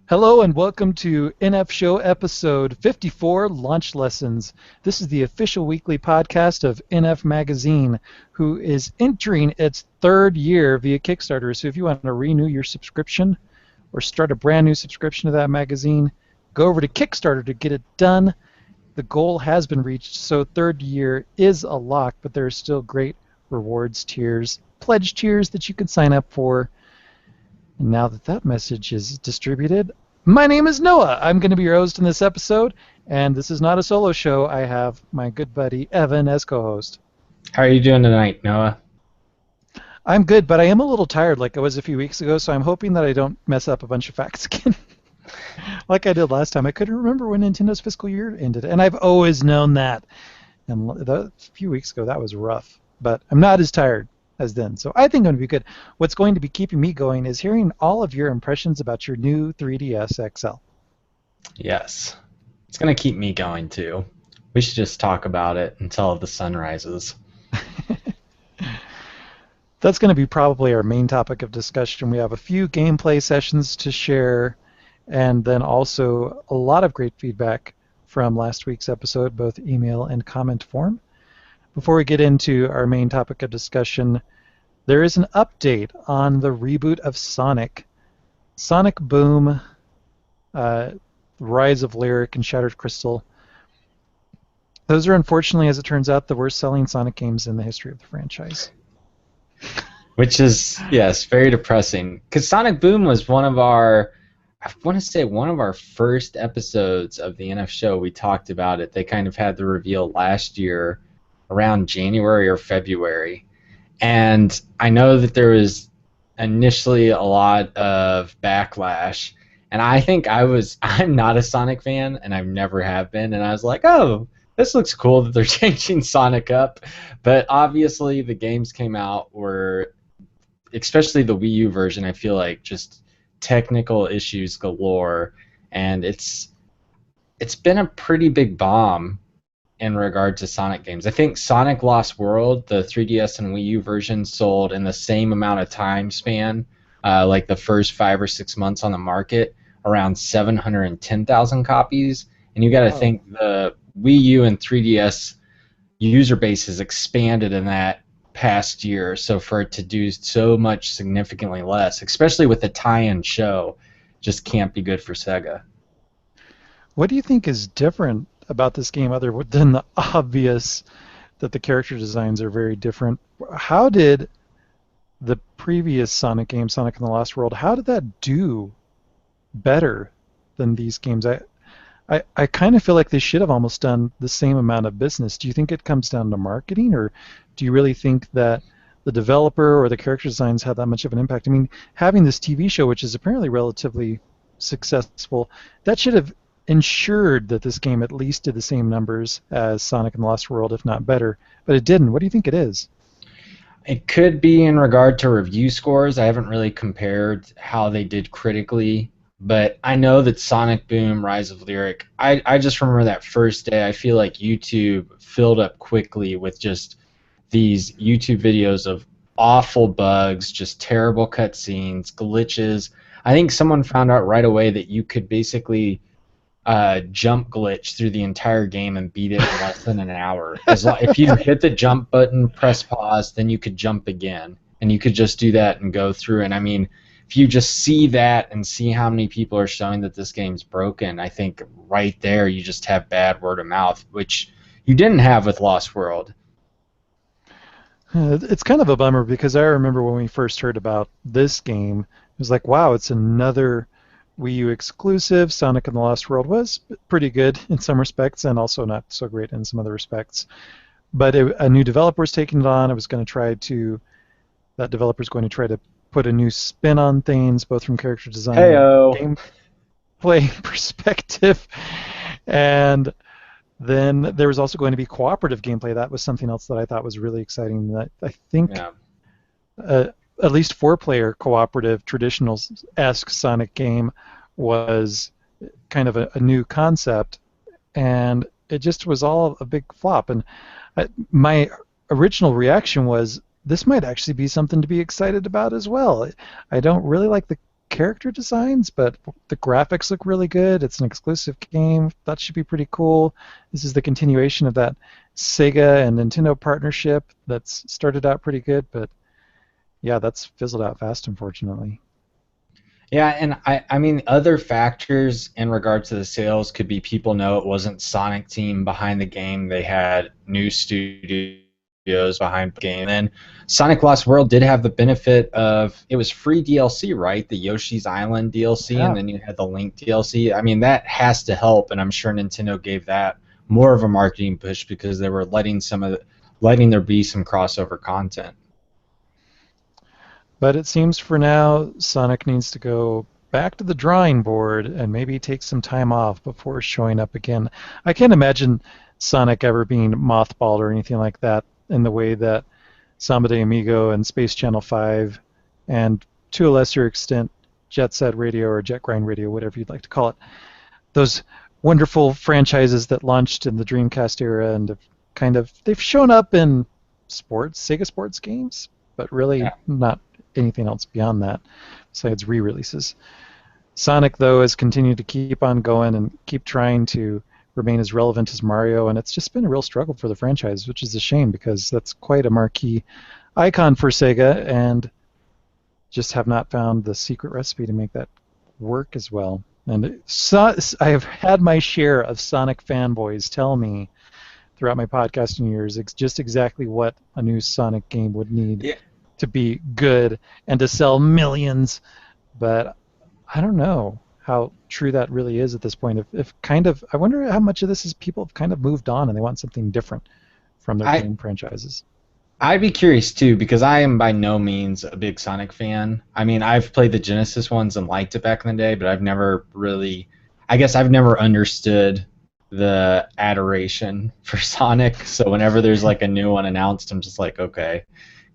Hello and welcome to NF Show episode 54, Launch Lessons. This is the official weekly podcast of NF Magazine, who is entering its third year via Kickstarter. So if you want to renew your subscription or start a brand new subscription to that magazine, go over to Kickstarter to get it done. The goal has been reached, so third year is a lock, but there are still great rewards tiers, pledge tiers that you can sign up for. And now that that message is distributed, my name is Noah. I'm going to be your host in this episode, and this is not a solo show. I have my good buddy Evan as co-host. How are you doing tonight, Noah? I'm good, but I am a little tired like I was a few weeks ago, so I'm hoping that I don't mess up a bunch of facts again. Like I did last time. I couldn't remember when Nintendo's fiscal year ended, and I've always known that. And a few weeks ago, that was rough, but I'm not as tired as then. So I think I'm going to be good. What's going to be keeping me going is hearing all of your impressions about your new 3DS XL. Yes. It's going to keep me going, too. We should just talk about it until the sun rises. That's going to be probably our main topic of discussion. We have a few gameplay sessions to share, and then also a lot of great feedback from last week's episode, both email and comment form. Before we get into our main topic of discussion, there is an update on the reboot of Sonic. Sonic Boom, Rise of Lyric, and Shattered Crystal. Those are, unfortunately, as it turns out, the worst-selling Sonic games in the history of the franchise. Which is, yes, very depressing. Because Sonic Boom was one of our first episodes of the NF show. We talked about it. They kind of had the reveal last year around January or February. And I know that there was initially a lot of backlash. And I think I'm not a Sonic fan, and I never have been. And I was like, oh, this looks cool that they're changing Sonic up. But obviously the games came out were, especially the Wii U version, I feel like just technical issues galore. And it's been a pretty big bomb in regard to Sonic games. I think Sonic Lost World, the 3DS and Wii U version, sold in the same amount of time span, like the first 5 or 6 months on the market, around 710,000 copies. And you got to think the Wii U and 3DS user base has expanded in that past year, so for it to do so much significantly less, especially with the tie-in show, just can't be good for Sega. What do you think is different about this game other than the obvious that the character designs are very different? How did the previous Sonic game, Sonic and the Lost World, how did that do better than these games? I kind of feel like they should have almost done the same amount of business. Do you think it comes down to marketing, or do you really think that the developer or the character designs had that much of an impact? I mean, having this TV show, which is apparently relatively successful, that should have ensured that this game at least did the same numbers as Sonic and the Lost World, if not better. But it didn't. What do you think it is? It could be in regard to review scores. I haven't really compared how they did critically, but I know that Sonic Boom, Rise of Lyric, I just remember that first day, I feel like YouTube filled up quickly with just these YouTube videos of awful bugs, just terrible cutscenes, glitches. I think someone found out right away that you could basically jump glitch through the entire game and beat it in less than an hour. If you hit the jump button, press pause, then you could jump again, and you could just do that and go through. And I mean, if you just see that and see how many people are showing that this game's broken, I think right there you just have bad word of mouth, which you didn't have with Lost World. It's kind of a bummer because I remember when we first heard about this game, it was like, wow, it's another Wii U exclusive. Sonic and the Lost World was pretty good in some respects and also not so great in some other respects. But a new developer was taking it on. That developer's going to try to put a new spin on things, both from character design and gameplay perspective. And then there was also going to be cooperative gameplay. That was something else that I thought was really exciting. That I think at least 4-player cooperative, traditional-esque Sonic game was kind of a new concept, and it just was all a big flop. And my original reaction was, this might actually be something to be excited about as well. I don't really like the character designs, but the graphics look really good. It's an exclusive game. That should be pretty cool. This is the continuation of that Sega and Nintendo partnership that's started out pretty good, but yeah, that's fizzled out fast, unfortunately. Yeah, and I mean, other factors in regard to the sales could be people know it wasn't Sonic Team behind the game. They had new studios behind the game. And Sonic Lost World did have the benefit of it was free DLC, right? The Yoshi's Island DLC, and Yeah. then you had the Link DLC. I mean, that has to help, and I'm sure Nintendo gave that more of a marketing push because they were letting there be some crossover content. But it seems for now, Sonic needs to go back to the drawing board and maybe take some time off before showing up again. I can't imagine Sonic ever being mothballed or anything like that in the way that Samba de Amigo and Space Channel 5 and to a lesser extent Jet Set Radio or Jet Grind Radio, whatever you'd like to call it, those wonderful franchises that launched in the Dreamcast era and have they've shown up in Sega Sports games, but really Yeah. not anything else beyond that besides re-releases. Sonic, though, has continued to keep on going and keep trying to remain as relevant as Mario, and it's just been a real struggle for the franchise, which is a shame because that's quite a marquee icon for Sega, and just have not found the secret recipe to make that work as well. And I have had my share of Sonic fanboys tell me throughout my podcasting years just exactly what a new Sonic game would need Yeah. to be good and to sell millions. But I don't know how true that really is at this point. I wonder how much of this is people have kind of moved on and they want something different from their I game franchises. I'd be curious too because I am by no means a big Sonic fan. I mean, I've played the Genesis ones and liked it back in the day, but I've never really, I guess I've never understood the adoration for Sonic. So whenever there's like a new one announced, I'm just like, okay,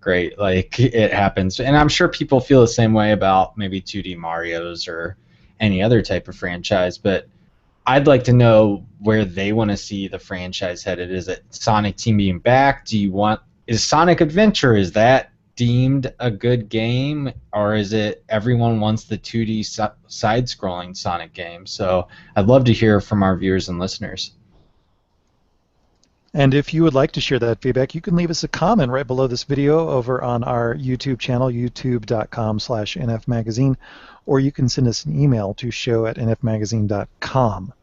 great, like it happens. And I'm sure people feel the same way about maybe 2D Mario's or any other type of franchise, but I'd like to know where they want to see the franchise headed. Is it Sonic Team being back? Is Sonic Adventure, is that deemed a good game, or is it everyone wants the 2D side-scrolling Sonic game? So I'd love to hear from our viewers and listeners. And if you would like to share that feedback, you can leave us a comment right below this video over on our YouTube channel, youtube.com/nfmagazine, or you can send us an email to show@nfmagazine.com.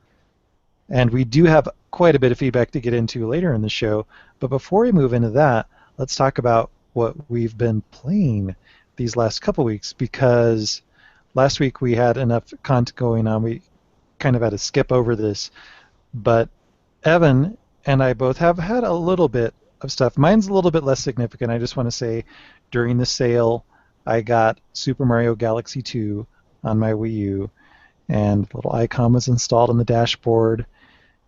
And we do have quite a bit of feedback to get into later in the show, but before we move into that, let's talk about what we've been playing these last couple weeks, because last week we had enough content going on, we kind of had to skip over this, but Evan and I both have had a little bit of stuff. Mine's a little bit less significant. I just want to say during the sale, I got Super Mario Galaxy 2 on my Wii U, and the little icon was installed on the dashboard,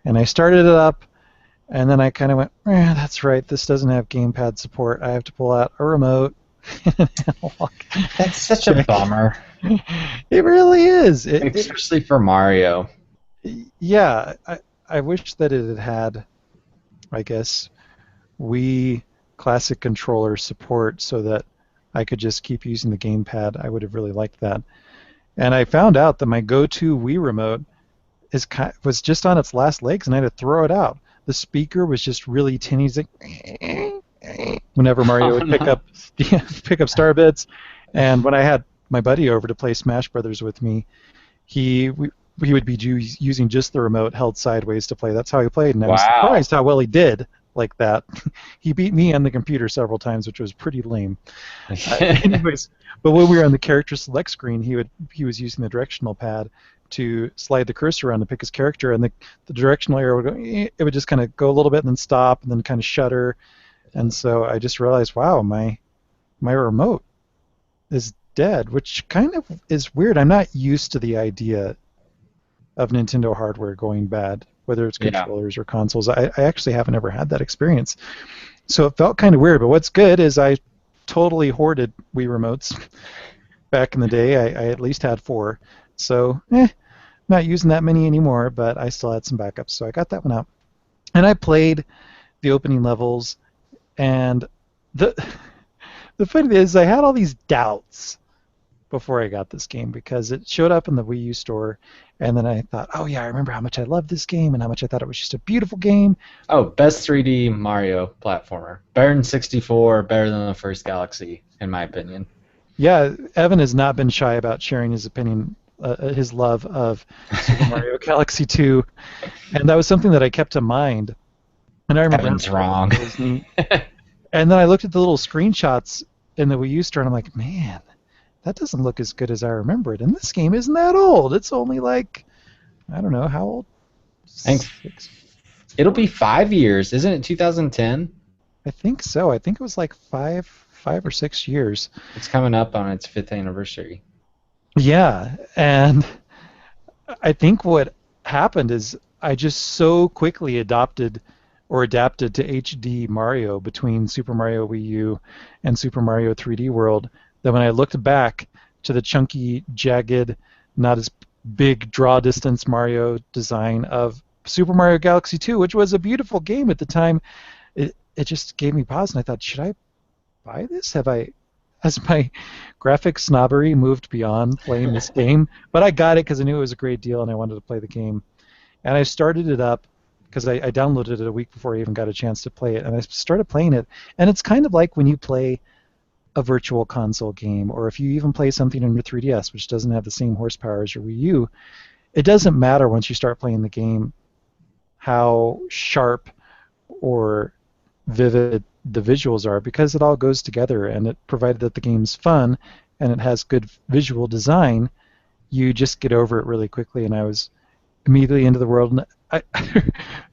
and I started it up, and then I kind of went, that's right, this doesn't have gamepad support. I have to pull out a remote and analog That's such a stick. bummer, It really is. especially for Mario. Yeah, I wish that it had, I guess, Wii Classic controller support so that I could just keep using the gamepad. I would have really liked that. And I found out that my go-to Wii remote was just on its last legs, and I had to throw it out. The speaker was just really tinny. It's like whenever Mario Oh would pick no. up pick up star bits, and when I had my buddy over to play Smash Brothers with me, he we, he would be using just the remote held sideways to play. That's how he played, and I was Wow. surprised how well he did like that. He beat me on the computer several times, which was pretty lame. Anyways, but when we were on the character select screen, he was using the directional pad to slide the cursor around to pick his character, and the directional arrow would go. It would just kind of go a little bit and then stop and then kind of shutter. And so I just realized, wow, my remote is dead, which kind of is weird. I'm not used to the idea of Nintendo hardware going bad, whether it's Yeah. controllers or consoles. I actually haven't ever had that experience. So it felt kind of weird, but what's good is I totally hoarded Wii remotes back in the day. I at least had 4. So, not using that many anymore, but I still had some backups. So I got that one out. And I played the opening levels, and the the funny thing is I had all these doubts before I got this game because it showed up in the Wii U store, and then I thought, oh yeah, I remember how much I loved this game and how much I thought it was just a beautiful game. Oh, best 3D Mario platformer. Better than 64, better than the first Galaxy, in my opinion. Yeah, Evan has not been shy about sharing his opinion, his love of Super Mario Galaxy 2, and that was something that I kept in mind. And I remember Evan's having it, wrong. it was neat. And then I looked at the little screenshots in the Wii U store, and I'm like, man, that doesn't look as good as I remember it. And this game isn't that old. It's only like, I don't know, how old? I think 6, it'll 4? be 5 years, isn't it? 2010. I think so. I think it was like 5 or 6 years. It's coming up on its fifth anniversary. Yeah, and I think what happened is I just so quickly adapted to HD Mario between Super Mario Wii U and Super Mario 3D World that when I looked back to the chunky, jagged, not as big draw distance Mario design of Super Mario Galaxy 2, which was a beautiful game at the time, it just gave me pause and I thought, should I buy this? Has my graphic snobbery moved beyond playing this game? But I got it because I knew it was a great deal and I wanted to play the game. And I started it up because I downloaded it a week before I even got a chance to play it. And I started playing it. And it's kind of like when you play a virtual console game, or if you even play something on your 3DS, which doesn't have the same horsepower as your Wii U, it doesn't matter once you start playing the game how sharp or vivid the visuals are because it all goes together, and it provided that the game's fun and it has good visual design, you just get over it really quickly. And I was immediately into the world, and I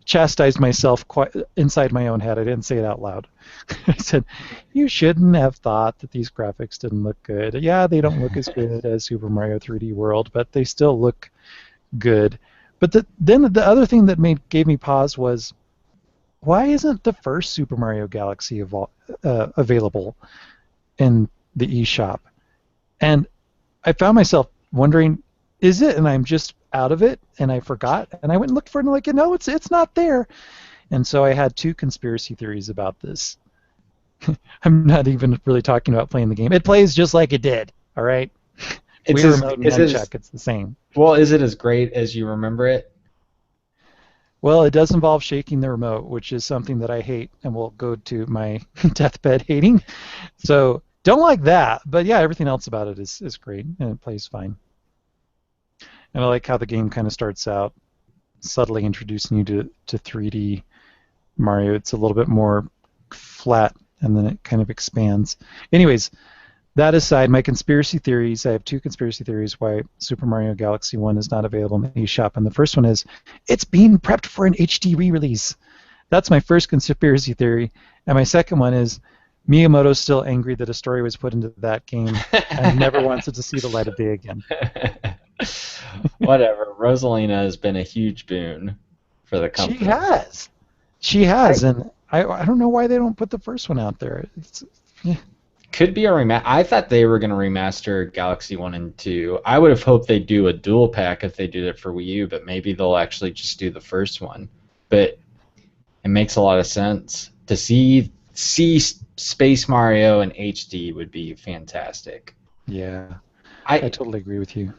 chastised myself quite inside my own head. I didn't say it out loud. I said, you shouldn't have thought that these graphics didn't look good. Yeah, they don't look as good as Super Mario 3D World, but they still look good. But then the other thing that gave me pause was, why isn't the first Super Mario Galaxy available in the eShop? And I found myself wondering, is it? And I'm just out of it, and I forgot. And I went and looked for it, and I'm like, no, it's not there. And so I had two conspiracy theories about this. I'm not even really talking about playing the game. It plays just like it did. All right. It's Wii as Remote and is it as, Nunchuck, it's the same. well, is it as great as you remember it? Well, it does involve shaking the remote, which is something that I hate and will go to my deathbed hating. So don't like that. But yeah, everything else about it is great, and it plays fine. And I like how the game kind of starts out subtly introducing you to 3D Mario. It's a little bit more flat, and then it kind of expands. Anyways, that aside, my conspiracy theories, I have two conspiracy theories why Super Mario Galaxy 1 is not available in the eShop. And the first one is, it's being prepped for an HD re-release. That's my first conspiracy theory. And my second one is, Miyamoto's still angry that a story was put into that game and never wants it to see the light of day again. Whatever. Rosalina has been a huge boon for the company. She has. And I don't know why they don't put the first one out there. Yeah. Could be a remaster. I thought they were going to remaster Galaxy 1 and 2. I would have hoped they'd do a dual pack if they did it for Wii U, but maybe they'll actually just do the first one. But it makes a lot of sense. To see Space Mario in HD would be fantastic. Yeah, I totally agree with you.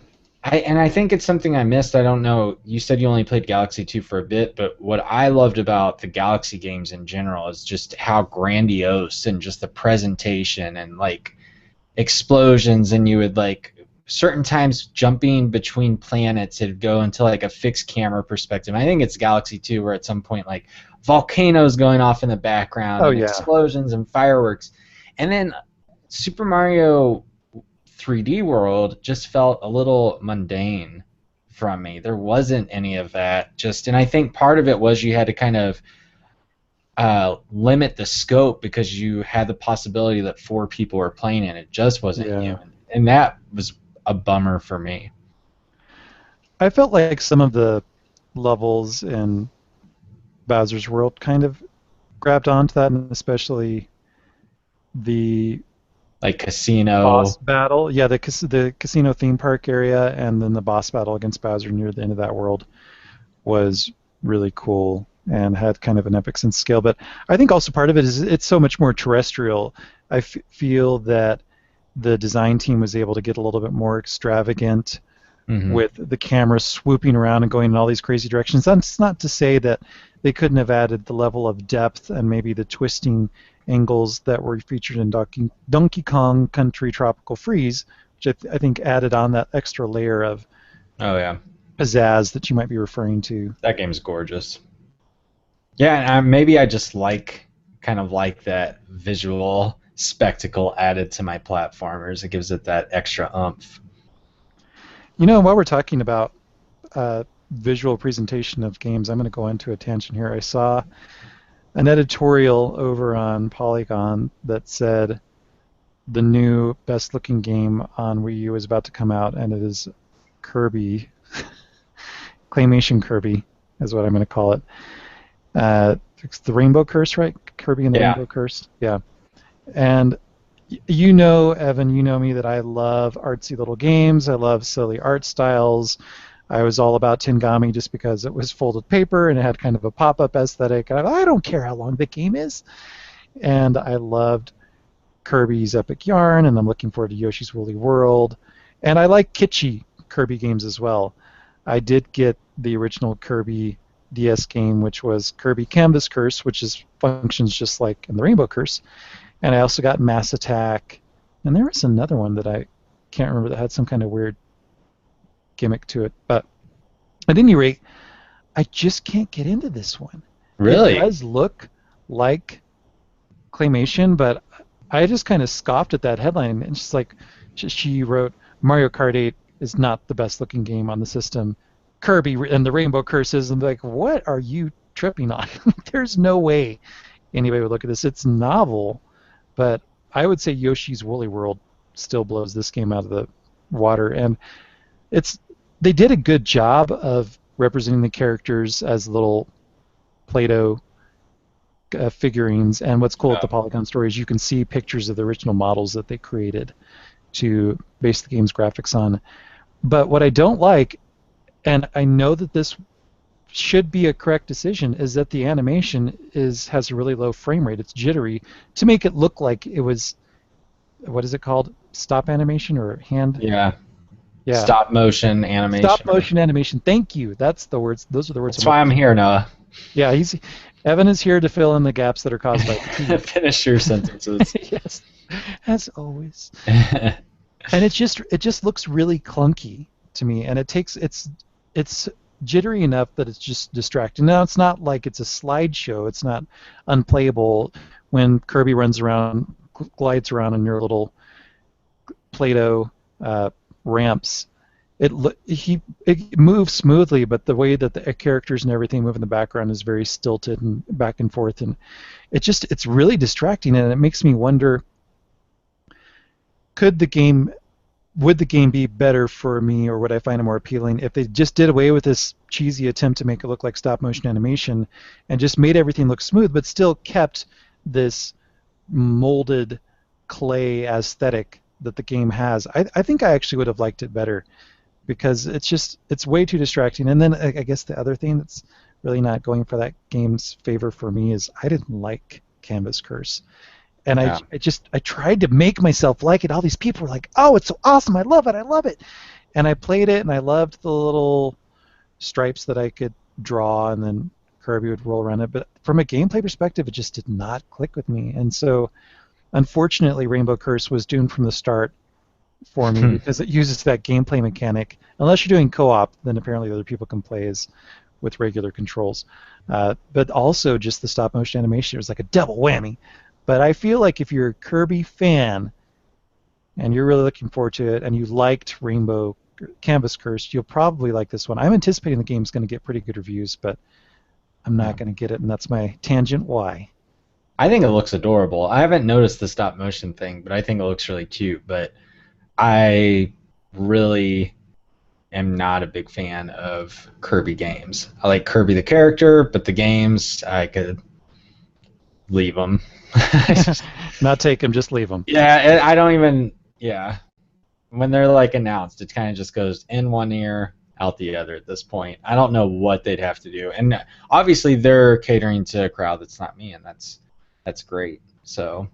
I think it's something I missed. I don't know. You said you only played Galaxy 2 for a bit, but what I loved about the Galaxy games in general is just how grandiose and just the presentation and like explosions, and you would like certain times jumping between planets, it'd go into like a fixed camera perspective. I think it's Galaxy 2 where at some point like volcanoes going off in the background and explosions and fireworks. And then Super Mario 3D World just felt a little mundane from me. There wasn't any of that. And I think part of it was you had to kind of limit the scope because you had the possibility that 4 people were playing and it just wasn't human. And that was a bummer for me. I felt like some of the levels in Bowser's World kind of grabbed onto that, and especially the like casino boss battle. Yeah, the casino theme park area, and then the boss battle against Bowser near the end of that world was really cool and had kind of an epic sense of scale. But I think also part of it is it's so much more terrestrial. I feel that the design team was able to get a little bit more extravagant Hmm. with the camera swooping around and going in all these crazy directions. That's not to say that they couldn't have added the level of depth and maybe the twisting angles that were featured in Donkey Kong Country Tropical Freeze, which I think added on that extra layer of Oh yeah, pizzazz that you might be referring to. that game's gorgeous. Yeah, and maybe I just like kind of like that visual spectacle added to my platformers. It gives it that extra oomph. You know, while we're talking about visual presentation of games, I'm going to go into a tangent here. I saw an editorial over on Polygon that said the new best looking game on Wii U is about to come out, and it is Kirby, Claymation Kirby, is what I'm going to call it. It's the Rainbow Curse, right? Kirby and the Yeah. Rainbow Curse. Yeah. And you know, Evan, you know me that I love artsy little games. I love silly art styles. I was all about Tengami just because it was folded paper and it had kind of a pop-up aesthetic. I don't care how long the game is. And I loved Kirby's Epic Yarn, and I'm looking forward to Yoshi's Woolly World. And I like kitschy Kirby games as well. I did get the original Kirby DS game, which was Kirby Canvas Curse, which is functions just like in the Rainbow Curse. And I also got Mass Attack, and there was another one that I can't remember that had some kind of weird gimmick to it. But at any rate, I just can't get into this one. It Really? does look like claymation, but I just kind of scoffed at that headline. And she's like, she wrote, Mario Kart 8 is not the best looking game on the system. Kirby and the Rainbow Curses. And like, what are you tripping on? There's no way anybody would look at this. It's novel, but I would say Yoshi's Woolly World still blows this game out of the water. And it's they did a good job of representing the characters as little Play-Doh figurines. And what's cool at the Oh. Polygon Store is you can see pictures of the original models that they created to base the game's graphics on. But what I don't like, and I know that this should be a correct decision, is that the animation has a really low frame rate. It's jittery to make it look like it was, what is it called? Stop animation or hand? Yeah. Yeah. Stop motion Stop animation. motion animation. Thank you. That's the words. Those are the words I'm That's why looking I'm for. here, Noah. Yeah, he's Evan is here to fill in the gaps that are caused by fatigue. Finish your sentences. Yes, as always. And it just looks really clunky to me, and it's jittery enough that it's just distracting. Now it's not like it's a slideshow. It's not unplayable when Kirby runs around, glides around in your little Play-Doh ramps. It moves smoothly, but the way that the characters and everything move in the background is very stilted and back and forth, and it's really distracting, and it makes me wonder, could the game would the game be better for me, or would I find it more appealing if they just did away with this cheesy attempt to make it look like stop motion animation and just made everything look smooth, but still kept this molded clay aesthetic that the game has? I think I actually would have liked it better because it's way too distracting. And then I guess the other thing that's really not going for that game's favor for me is I didn't like Canvas Curse. And Yeah. I tried to make myself like it. All these people were like, "Oh, it's so awesome! I love it! I love it!" And I played it, and I loved the little stripes that I could draw, and then Kirby would roll around it. But from a gameplay perspective, it just did not click with me. And so, unfortunately, Rainbow Curse was doomed from the start for me because it uses that gameplay mechanic. Unless you're doing co-op, then apparently other people can play as with regular controls. But also just the stop motion animation. It was like a double whammy. But I feel like if you're a Kirby fan and you're really looking forward to it and you liked Rainbow Canvas Curse, you'll probably like this one. I'm anticipating the game's going to get pretty good reviews, but I'm Yeah. not going to get it, and that's my tangent why. I think it looks adorable. I haven't noticed the stop motion thing, but I think it looks really cute. But I really am not a big fan of Kirby games. I like Kirby the character, but the games I could leave them. Not take them, just leave them. Yeah, I don't even. Yeah, when they're like announced, it kind of just goes in one ear, out the other. At this point, I don't know what they'd have to do, and obviously they're catering to a crowd that's not me, and that's great. So,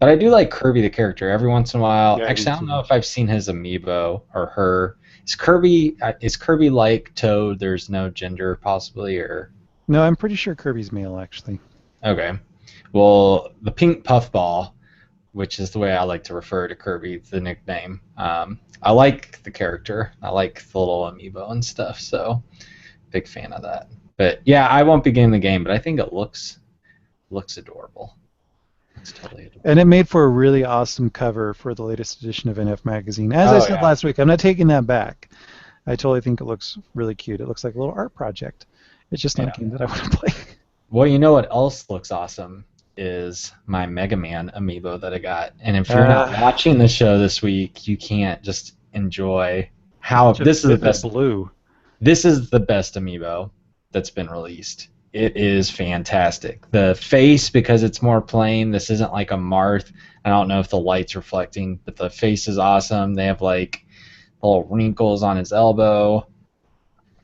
But I do like Kirby the character every once in a while. Yeah, I do Actually, I don't know too. if I've seen his amiibo or her. Is Kirby like Toad? There's no gender possibly, or No, I'm pretty sure Kirby's male actually. okay. Well, the pink puffball, which is the way I like to refer to Kirby, the nickname. I like the character. I like the little amiibo and stuff. So big fan of that. But yeah, I won't be getting the game, but I think it looks adorable. It's totally And it adorable. made for a really awesome cover for the latest edition of NF Magazine. As I Oh said yeah, last week, I'm not taking that back. I totally think it looks really cute. It looks like a little art project. It's just not a yeah. game that I want to play. Well, you know what else looks awesome is my Mega Man amiibo that I got. And if you're not Uh, watching the show this week, you can't just enjoy how such a this is the vivid best. blue. This is the best amiibo that's been released. It is fantastic. The face, because it's more plain, this isn't like a Marth. I don't know if the light's reflecting, but the face is awesome. They have like little wrinkles on his elbow.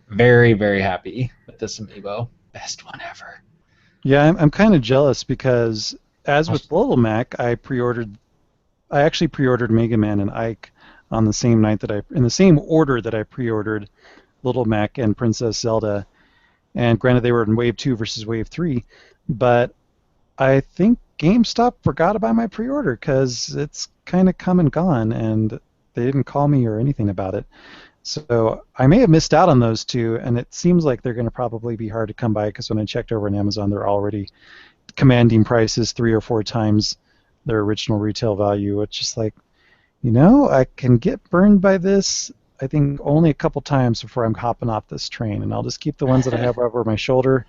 Very, very happy with this amiibo. Best one ever. Yeah, I'm kind of jealous because, as with Little Mac, I actually pre-ordered Mega Man and Ike on the same night in the same order that I pre-ordered Little Mac and Princess Zelda. And granted, they were in Wave 2 versus Wave 3, but I think GameStop forgot about my pre-order because it's kind of come and gone, and they didn't call me or anything about it. So I may have missed out on those two, and it seems like they're going to probably be hard to come by because when I checked over on Amazon, they're already commanding prices 3 or 4 times their original retail value. It's just like, I can get burned by this. I think only a couple times before I'm hopping off this train, and I'll just keep the ones that I have over my shoulder,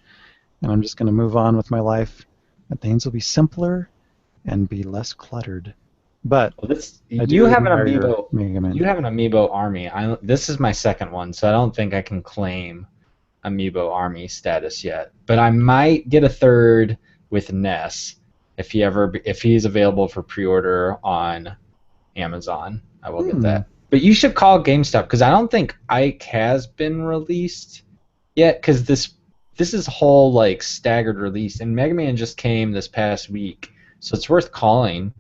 and I'm just going to move on with my life. And things will be simpler and be less cluttered. But Well, this I you do have an admire amiibo. Mega You Man. have an amiibo army. This is my second one, so I don't think I can claim amiibo army status yet. But I might get a third with Ness if he's available for pre-order on Amazon. I will get Hmm. that. But you should call GameStop because I don't think Ike has been released yet. Because this is whole like staggered release, and Mega Man just came this past week, so it's worth calling.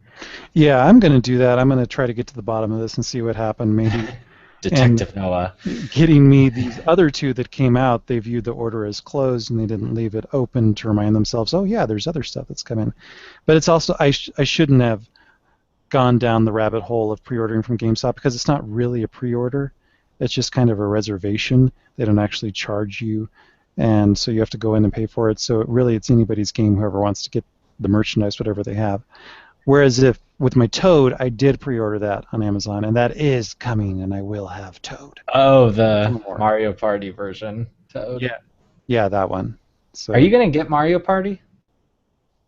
Yeah, I'm going to do that. I'm going to try to get to the bottom of this and see what happened. Maybe and Detective Noah. getting me these other two that came out, they viewed the order as closed and they didn't leave it open to remind themselves, oh yeah, there's other stuff that's coming. But it's also I shouldn't have gone down the rabbit hole of pre-ordering from GameStop because it's not really a pre-order. It's just kind of a reservation. They don't actually charge you, and so you have to go in and pay for it. So it's anybody's game. Whoever wants to get the merchandise, whatever they have. Whereas if with my Toad, I did pre-order that on Amazon, and that is coming, and I will have Toad. Oh, the No more. Mario Party version, Toad. Yeah. Yeah, that one. Are you So gonna get Mario Party?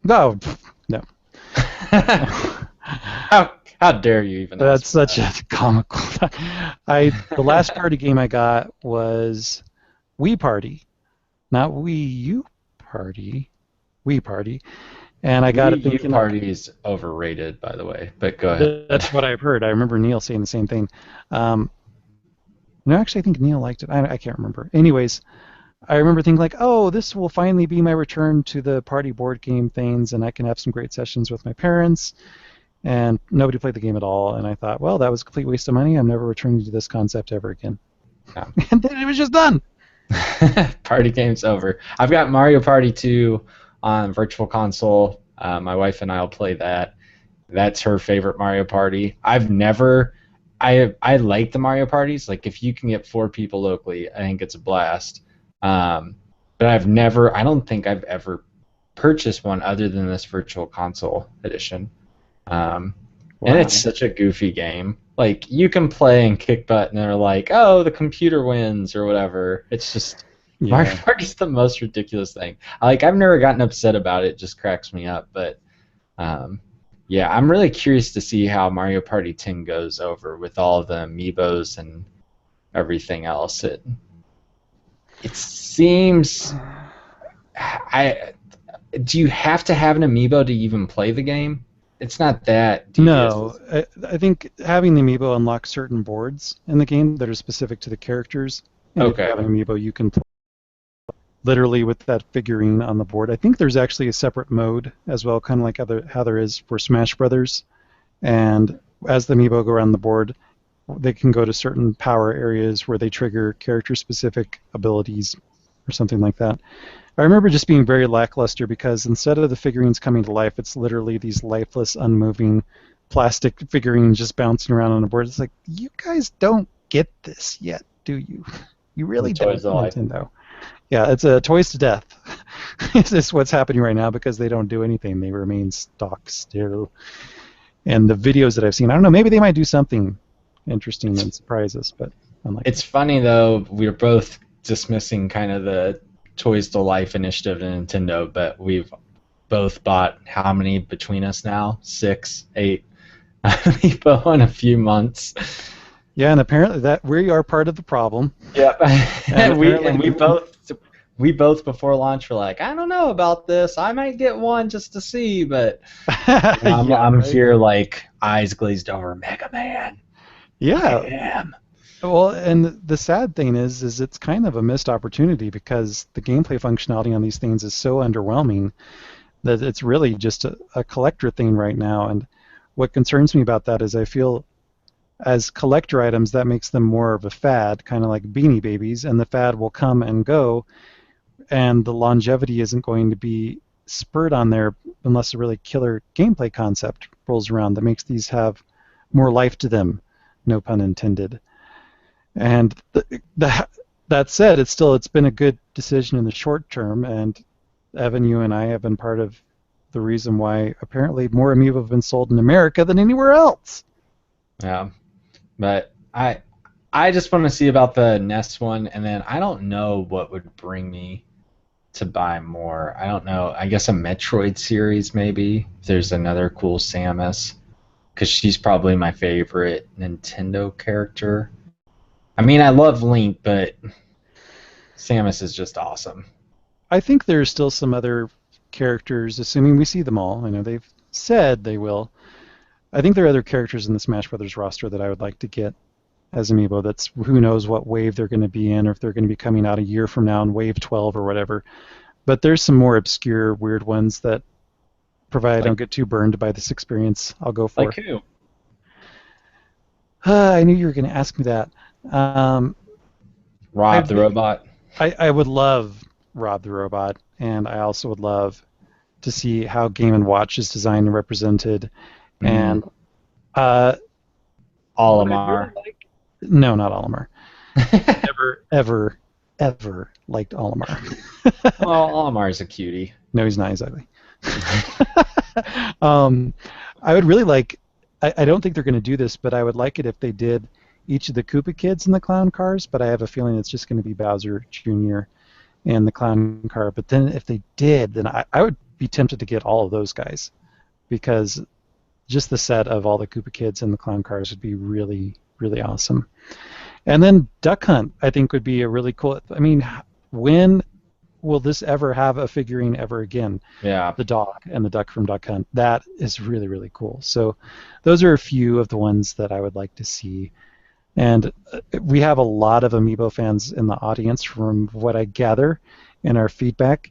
no, no. How dare you even That's ask me such that? a comical. The last party game I got was Wii Party, not Wii U Party, Wii Party, and I got it Wii U thinking Party is overrated, by the way. But go ahead. that's what I've heard. I remember Neil saying the same thing. Um, no, actually, I think Neil liked it. I can't remember. Anyways, I remember thinking like, oh, this will finally be my return to the party board game things, and I can have some great sessions with my parents. And nobody played the game at all. And I thought, well, that was a complete waste of money. I'm never returning to this concept ever again. No. And then it was just done. Party game's over. I've got Mario Party 2 on Virtual Console. My wife and I'll play that. That's her favorite Mario Party. I like the Mario parties. Like if you can get 4 people locally, I think it's a blast. But I don't think I've ever purchased one other than this Virtual Console edition. Um, and it's Wow. such a goofy game. Like you can play and kick butt, and they're like, "Oh, the computer wins" or whatever. It's just Mario Yeah. Party's the most ridiculous thing. I've never gotten upset about it. It just cracks me up. But um, yeah, I'm really curious to see how Mario Party 10 goes over with all the amiibos and everything else. It seems I do you have to have an amiibo to even play the game? It's not that devious. No, I think having the amiibo unlocks certain boards in the game that are specific to the characters. And if you Okay. have an amiibo, you can play. literally with that figurine on the board. I think there's actually a separate mode as well, kind of like how there is for Smash Brothers. And as the amiibo go around the board, they can go to certain power areas where they trigger character-specific abilities or something like that. I remember just being very lackluster because instead of the figurines coming to life, it's literally these lifeless, unmoving plastic figurines just bouncing around on a board. It's like, you guys don't get this yet, do you? You The really toys don't, of life. Nintendo. Yeah, it's a toys to death. It's just what's happening right now because they don't do anything. They remain stock still. And the videos that I've seen, I don't know, maybe they might do something interesting and surprise us, but unlikely. It's funny though. We're both dismissing kind of the Toys to Life initiative in Nintendo, but we've both bought how many between us now? 6, 8 amiibo in a few months. Yeah, and apparently that we are part of the problem. Yep. And we both before launch were like, I don't know about this. I might get one just to see, but yeah, I'm right? here like eyes glazed over. Mega Man. I Yeah. am. Well, and the sad thing is it's kind of a missed opportunity because the gameplay functionality on these things is so underwhelming that it's really just a collector thing right now. And what concerns me about that is I feel as collector items that makes them more of a fad, kind of like Beanie Babies, and the fad will come and go, and the longevity isn't going to be spurred on there unless a really killer gameplay concept rolls around that makes these have more life to them, no pun intended. And that said, it's been a good decision in the short term, and Evan, you and I have been part of the reason why apparently more amiibo have been sold in America than anywhere else. Yeah. But I just want to see about the Nest one, and then I don't know what would bring me to buy more. I don't know. I guess a Metroid series maybe. If there's another cool Samus, because she's probably my favorite Nintendo character. I mean, I love Link, but Samus is just awesome. I think there's still some other characters, assuming we see them all. I know they've said they will. I think there are other characters in the Smash Brothers roster that I would like to get as amiibo. That's who knows what wave they're going to be in, or if they're going to be coming out a year from now in wave 12 or whatever. But there's some more obscure, weird ones that, provided I Like don't get too burned by this experience, I'll go like for. who? I knew you were going to ask me that. I Rob the Robot. I would love Rob the Robot, and I also would love to see how Game and Watch is designed and represented. And uh, what I'd really Olimar. like, no, not Olimar. Never, ever, ever liked Olimar. Well, Olimar is a cutie. No, he's not. He's ugly. um, I would really like. I don't think they're going to do this, but I would like it if they did each of the Koopa kids in the clown cars. But I have a feeling it's just going to be Bowser Jr. and the clown car. But then if they did, then I would be tempted to get all of those guys because just the set of all the Koopa kids and the clown cars would be really, really awesome. And then Duck Hunt, I think, would be a really cool. I mean, when will this ever have a figurine ever again? Yeah. The dog and the duck from Duck Hunt. That is really, really cool. So those are a few of the ones that I would like to see. And we have a lot of Amiibo fans in the audience from what I gather in our feedback.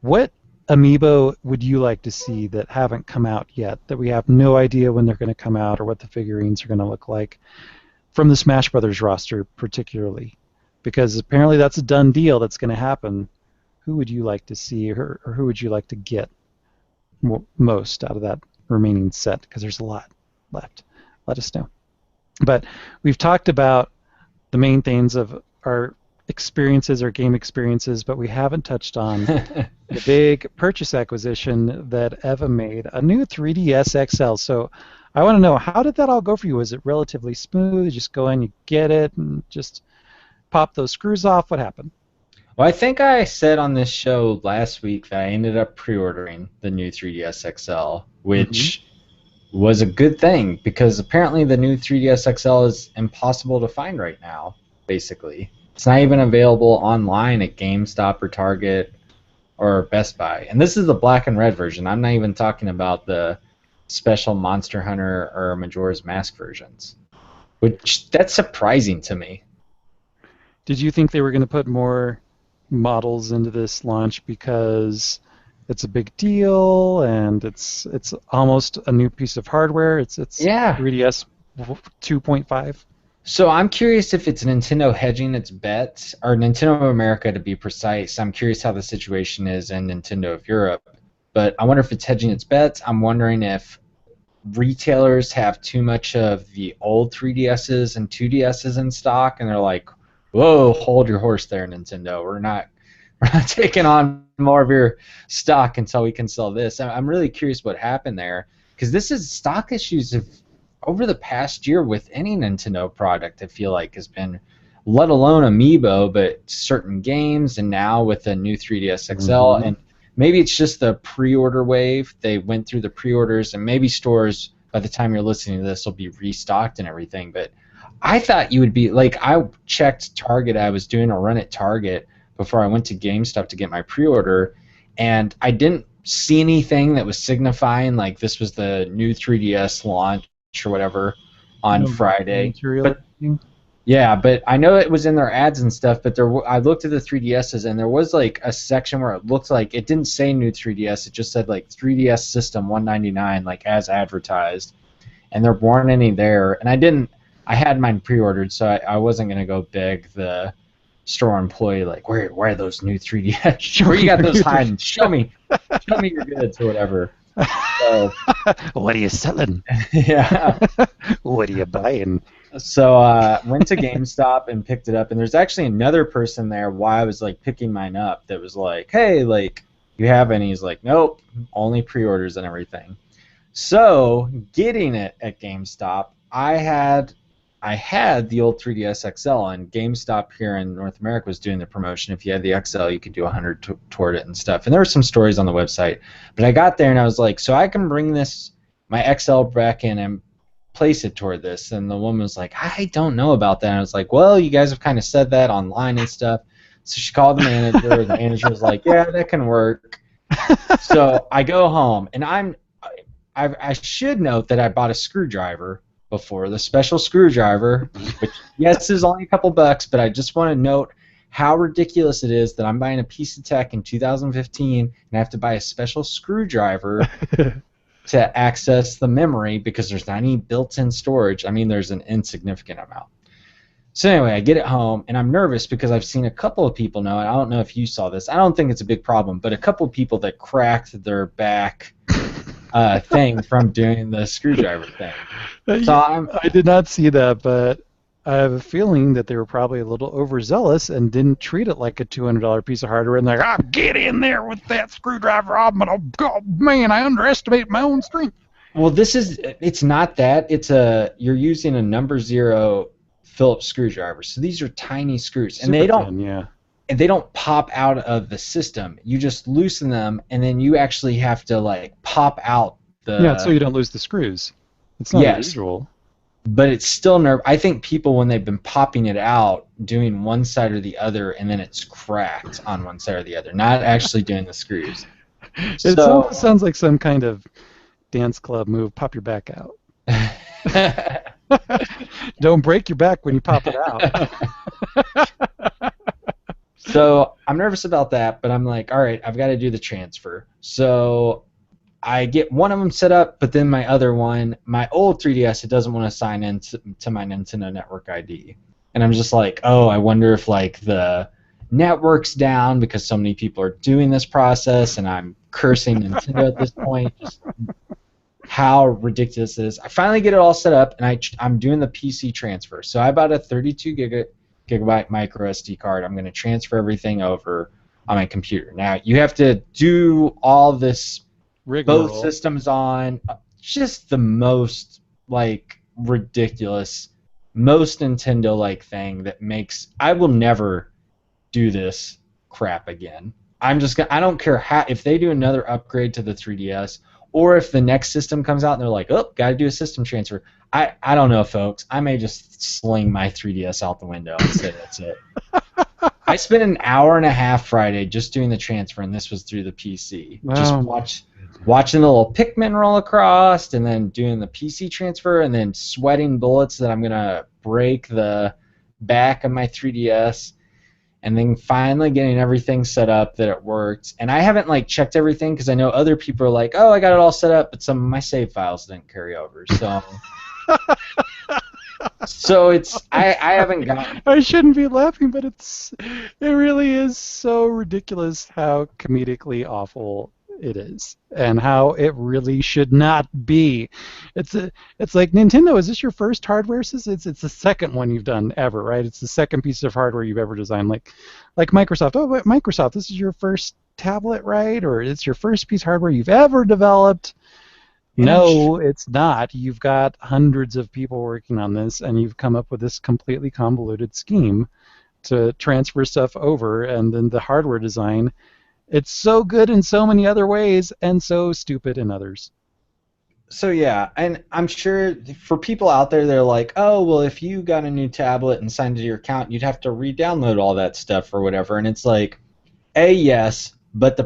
What Amiibo would you like to see that haven't come out yet, that we have no idea when they're going to come out or what the figurines are going to look like from the Smash Brothers roster particularly? Because apparently that's a done deal that's going to happen. Who would you like to see, or who would you like to get most out of that remaining set? Because there's a lot left. Let us know. But we've talked about the main things of our experiences, our game experiences, but we haven't touched on the big purchase acquisition that Eva made, a new 3DS XL. So I want to know, how did that all go for you? Was it relatively smooth? You just go in, you get it, and just pop those screws off? What happened? Well, I think I said on this show last week that I ended up pre-ordering the new 3DS XL, which was a good thing because apparently the new 3DS XL is impossible to find right now, basically. It's not even available online at GameStop or Target or Best Buy. And this is the black and red version. I'm not even talking about the special Monster Hunter or Majora's Mask versions, which that's surprising to me. Did you think they were going to put more models into this launch because it's a big deal and it's almost a new piece of hardware. It's Yeah. 3DS 2.5. So I'm curious if it's Nintendo hedging its bets, or Nintendo of America to be precise. I'm curious how the situation is in Nintendo of Europe. But I wonder if it's hedging its bets. I'm wondering if retailers have too much of the old 3DSs and 2DSs in stock, and they're like, "Whoa, hold your horse there, Nintendo. We're not taking on more of your stock until we can sell this." I'm really curious what happened there, because this is stock issues of over the past year with any Nintendo product. I feel like has been, let alone Amiibo, but certain games, and now with the new 3DS XL, Mm-hmm. and maybe it's just the pre-order wave. They went through the pre-orders, and maybe stores by the time you're listening to this will be restocked and everything. But I thought you would be like, I checked Target. I was doing a run at Target before I went to GameStop to get my pre-order, and I didn't see anything that was signifying like this was the new 3DS launch or whatever on No marketing Friday. material. But yeah, but I know it was in their ads and stuff. But I looked at the 3DSs, and there was like a section where it looked like it didn't say new 3DS. It just said like 3DS system 199, like as advertised, and there weren't any there. And I didn't. I had mine pre-ordered, so I wasn't gonna go beg the store employee like, where are those new 3DS? Where you got those hiding? Show me your goods or whatever. So What are you selling? yeah. What are you buying? So went to GameStop and picked it up, and there's actually another person there while I was like picking mine up that was like, "Hey, like, you have any?" He's like, "Nope, only pre-orders and everything." So getting it at GameStop, I had the old 3DS XL, and GameStop here in North America was doing the promotion. If you had the XL, you could do 100 toward it and stuff. And there were some stories on the website, but I got there and I was like, so I can bring this my XL back in and place it toward this. And the woman was like, I don't know about that. And I was like, well, you guys have kind of said that online and stuff. So she called the manager. The manager was like, yeah, that can work. So I go home, and I should note that I bought a screwdriver before, the special screwdriver, which yes is only a couple bucks, but I just want to note how ridiculous it is that I'm buying a piece of tech in 2015 and I have to buy a special screwdriver to access the memory because there's not any built-in storage. I mean, there's an insignificant amount. So anyway, I get it home, and I'm nervous because I've seen a couple of people now, and I don't know if you saw this. I don't think it's a big problem, but a couple of people that cracked their back thing from doing the screwdriver thing. So I did not see that, but I have a feeling that they were probably a little overzealous and didn't treat it like a $200 piece of hardware. And they're like, "Ah, get in there with that screwdriver. I'm gonna go, man, I underestimate my own strength." well, it's not that. You're using a number zero Phillips screwdriver. So these are tiny screws, and Super thin, yeah. they don't pop out of the system. You just loosen them, and then you actually have to like pop out Yeah, so the. you don't lose the screws. It's not Yes, unusual. but it's still nerve. I think people, when they've been popping it out, doing one side or the other, and then it's cracked on one side or the other, not actually doing the screws. It So almost sounds like some kind of dance club move. Pop your back out. Don't break your back when you pop it out. so I'm nervous about that, but I'm like, all right, I've got to do the transfer. So I get one of them set up, but then my other one, my old 3DS, it doesn't want to sign in to my Nintendo Network ID. And I'm just like, oh, I wonder if like the network's down because so many people are doing this process, and I'm cursing Nintendo at this point. Just how ridiculous it is. I finally get it all set up, and I'm doing the PC transfer. So I bought a 32 gigabyte micro SD card. I'm going to transfer everything over on my computer. Now, you have to do all this, both Rigmarole. systems on, just the most like ridiculous, most Nintendo like thing that makes, I will never do this crap again. I don't care how, if they do another upgrade to the 3DS, or if the next system comes out and they're like, oh, got to do a system transfer. I don't know, folks. I may just sling my 3DS out the window and say that's it. I spent an hour and a half Friday just doing the transfer, and this was through the PC. Just Wow. watching the little Pikmin roll across, and then doing the PC transfer, and then sweating bullets that I'm gonna break the back of my 3DS. and then finally getting everything set up that it worked. And I haven't like checked everything because I know other people are like, oh, I got it all set up, but some of my save files didn't carry over. So it's I haven't gotten. I shouldn't be laughing, but it really is so ridiculous how comedically awful it is, and how it really should not be. It's like, Nintendo, is this your first hardware system? It's the second one you've done ever, right? It's the second piece of hardware you've ever designed. Like Microsoft. Oh, but Microsoft, this is your first tablet, right? Or it's your first piece of hardware you've ever developed. And No, it's not. You've got hundreds of people working on this, and you've come up with this completely convoluted scheme to transfer stuff over, and then the hardware design. It's so good in so many other ways, and so stupid in others. So yeah, and I'm sure for people out there, they're like, oh, well, if you got a new tablet and signed to your account, you'd have to re-download all that stuff or whatever. And it's like, A, yes, but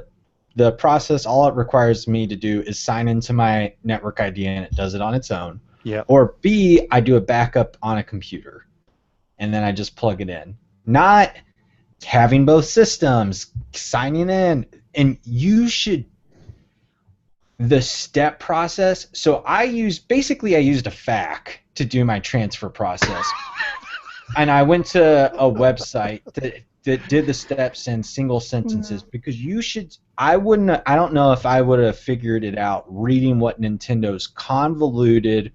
the process, all it requires me to do is sign into my network ID and it does it on its own. Yeah. Or B, I do a backup on a computer and then I just plug it in. Not having both systems, signing in, and the step process. So I used a FAQ to do my transfer process. And I went to a website that did the steps in single sentences because I don't know if I would have figured it out reading what Nintendo's convoluted,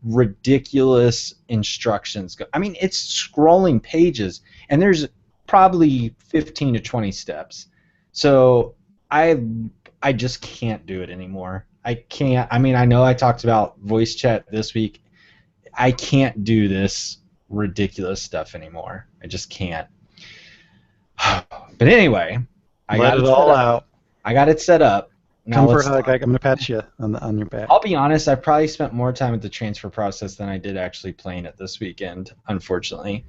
ridiculous instructions go. I mean, it's scrolling pages and there's probably 15 to 20 steps. So I just can't do it anymore. I can't. I mean, I know I talked about voice chat this week. I can't do this ridiculous stuff anymore. I just can't. But anyway, I Let got it it set all up. out. I got it set up. Now Come for a let's hug. talk. I'm going to pat you on your back. I'll be honest, I probably spent more time with the transfer process than I did actually playing it this weekend, unfortunately.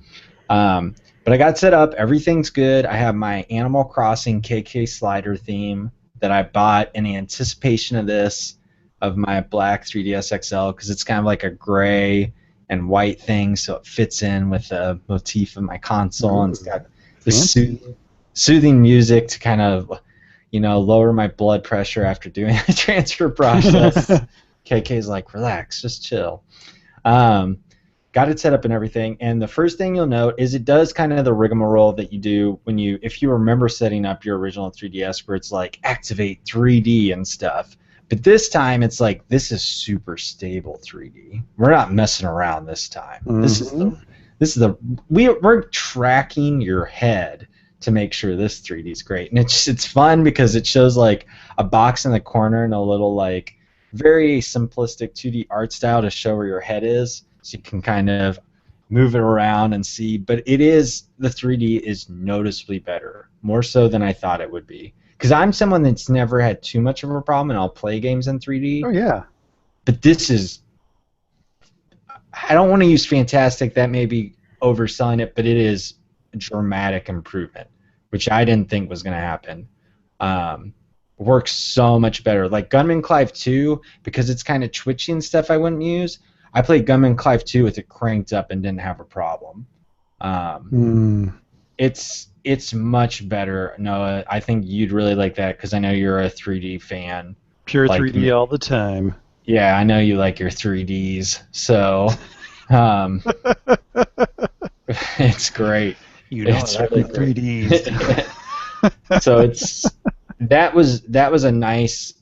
But I got set up. Everything's good. I have my Animal Crossing KK slider theme that I bought in anticipation of this, of my black 3DS XL, because it's kind of like a gray and white thing, so it fits in with the motif of my console, and it's got this soothing music to kind of, lower my blood pressure after doing the transfer process. KK's like, relax, just chill. Got it set up and everything, and the first thing you'll note is it does kind of the rigmarole that you do if you remember setting up your original 3DS, where it's like activate 3D and stuff. But this time it's like, this is super stable 3D. We're not messing around this time. Mm-hmm. We're tracking your head to make sure this 3D is great, and it's fun because it shows like a box in the corner and a little like very simplistic 2D art style to show where your head is. So you can kind of move it around and see. But the 3D is noticeably better, more so than I thought it would be. Because I'm someone that's never had too much of a problem, and I'll play games in 3D. Oh, yeah. But this is, I don't want to use fantastic, that may be overselling it, but it is a dramatic improvement, which I didn't think was going to happen. Works so much better. Like Gunman Clive 2, because it's kind of twitchy and stuff, I wouldn't use. I played Gunman Clive 2 with it cranked up and didn't have a problem. It's much better, Noah. I think you'd really like that because I know you're a 3D fan. Pure like 3D me. all the time. Yeah, I know you like your 3Ds. So it's great. You know, It's I really like great. 3Ds. So that was a nice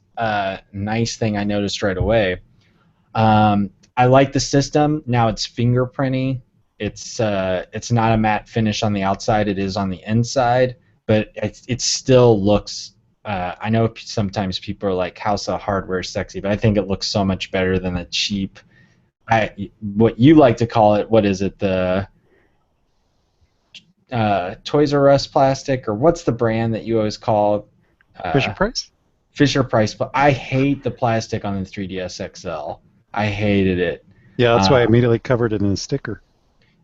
thing I noticed right away. I like the system. Now it's fingerprinty. It's not a matte finish on the outside. It is on the inside, but it still looks. I know sometimes people are like, "How's the hardware sexy?" But I think it looks so much better than the cheap. What you like to call it? What is it? The Toys R Us plastic, or what's the brand that you always call? Fisher Price? Fisher Price. But I hate the plastic on the 3DS XL. I hated it. Yeah, that's why I immediately covered it in a sticker.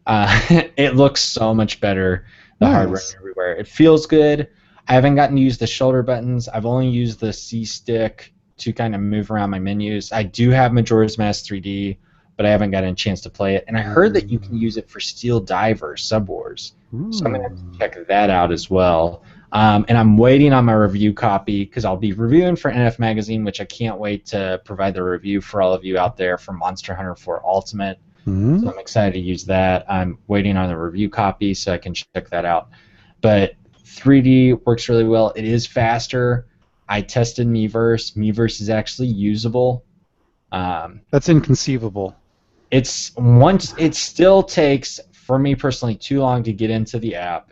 It looks so much better, the Nice. hardware everywhere. It feels good. I haven't gotten to use the shoulder buttons. I've only used the C stick to kind of move around my menus. I do have Majora's Mask 3D, but I haven't gotten a chance to play it. And I heard that you can Ooh. use it for Steel Diver Sub Wars, so I'm gonna have to Ooh. check that out as well. And I'm waiting on my review copy because I'll be reviewing for NF Magazine, which I can't wait to provide the review for all of you out there for Monster Hunter 4 Ultimate. Hmm. So I'm excited to use that. I'm waiting on the review copy so I can check that out. But 3D works really well. It is faster. I tested Miiverse. Miiverse is actually usable. Um, That's inconceivable. it still takes for me personally too long to get into the app,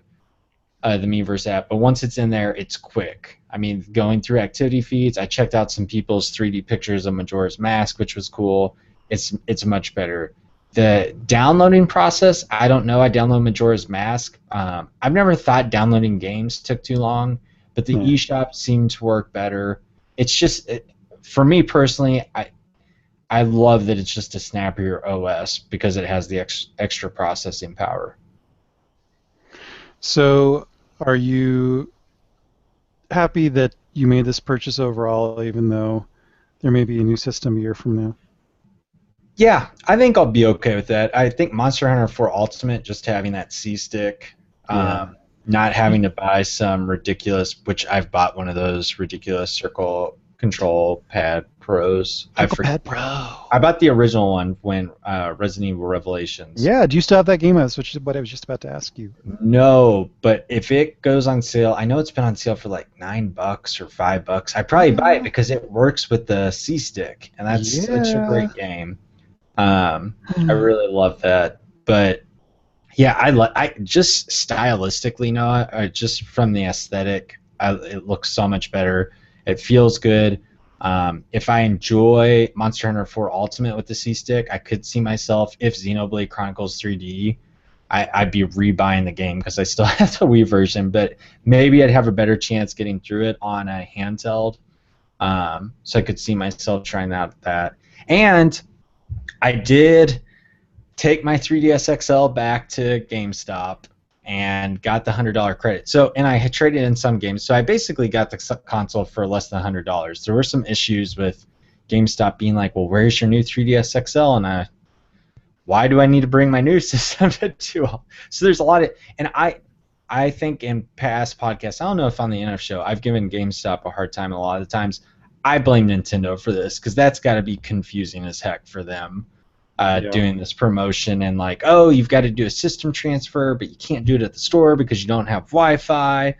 the Miiverse app. But once it's in there, it's quick. I mean, going through activity feeds, I checked out some people's 3D pictures of Majora's Mask, which was cool. It's much better. The downloading process, I don't know. I download Majora's Mask. I've never thought downloading games took too long, but the Yeah. eShop seemed to work better. It's just, for me personally, I love that it's just a snappier OS because it has the extra processing power. So, are you happy that you made this purchase overall, even though there may be a new system a year from now? Yeah, I think I'll be okay with that. I think Monster Hunter 4 Ultimate, just having that C stick, Yeah. not having to buy some ridiculous, which I've bought one of those ridiculous circle control pad pros. Circle Pad Pro. I bought the original one when Resident Evil Revelations. Yeah. Do you still have that game? Which is what I was just about to ask you. No, but if it goes on sale, I know it's been on sale for like $9 or $5. I'd probably buy it because it works with the C stick, and that's such a Yeah. great game. I really love that. But yeah, I just stylistically, Noah, just from the aesthetic, it looks so much better. It feels good. If I enjoy Monster Hunter 4 Ultimate with the C stick, I could see myself, if Xenoblade Chronicles 3D, I'd be rebuying the game because I still have the Wii version, but maybe I'd have a better chance getting through it on a handheld. So I could see myself trying that. And I did take my 3DS XL back to GameStop and got the $100 credit. So, and I had traded in some games. So I basically got the console for less than $100. There were some issues with GameStop being like, "Well, where's your new 3DS XL?" And why do I need to bring my new system to? So there's a lot of, and I think in past podcasts, I don't know if on the NF show, I've given GameStop a hard time a lot of the times. I blame Nintendo for this because that's got to be confusing as heck for them. Yeah. Doing this promotion and like, oh, you've got to do a system transfer, but you can't do it at the store because you don't have Wi-Fi,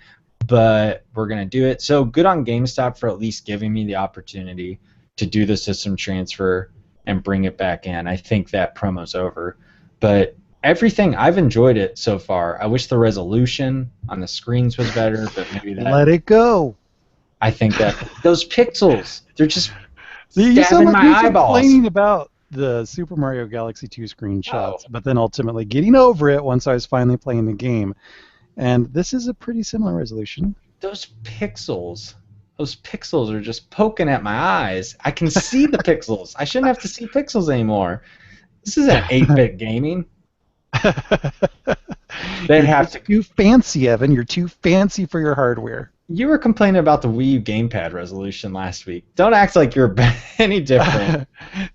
but we're going to do it. So good on GameStop for at least giving me the opportunity to do the system transfer and bring it back in. I think that promo's over. But everything, I've enjoyed it so far. I wish the resolution on the screens was better, but maybe Let it go. I think that those pixels, they're just You sound stabbing like my you're eyeballs. complaining about the Super Mario Galaxy 2 Oh, screenshots, but then ultimately getting over it once I was finally playing the game. And this is a pretty similar resolution. those pixels. Those pixels are just poking at my eyes. I can see the pixels. I shouldn't have to see pixels anymore. This isn't 8-bit gaming. They You're have just to. too fancy, Evan. You're too fancy for your hardware. You were complaining about the Wii U gamepad resolution last week. Don't act like you're any different.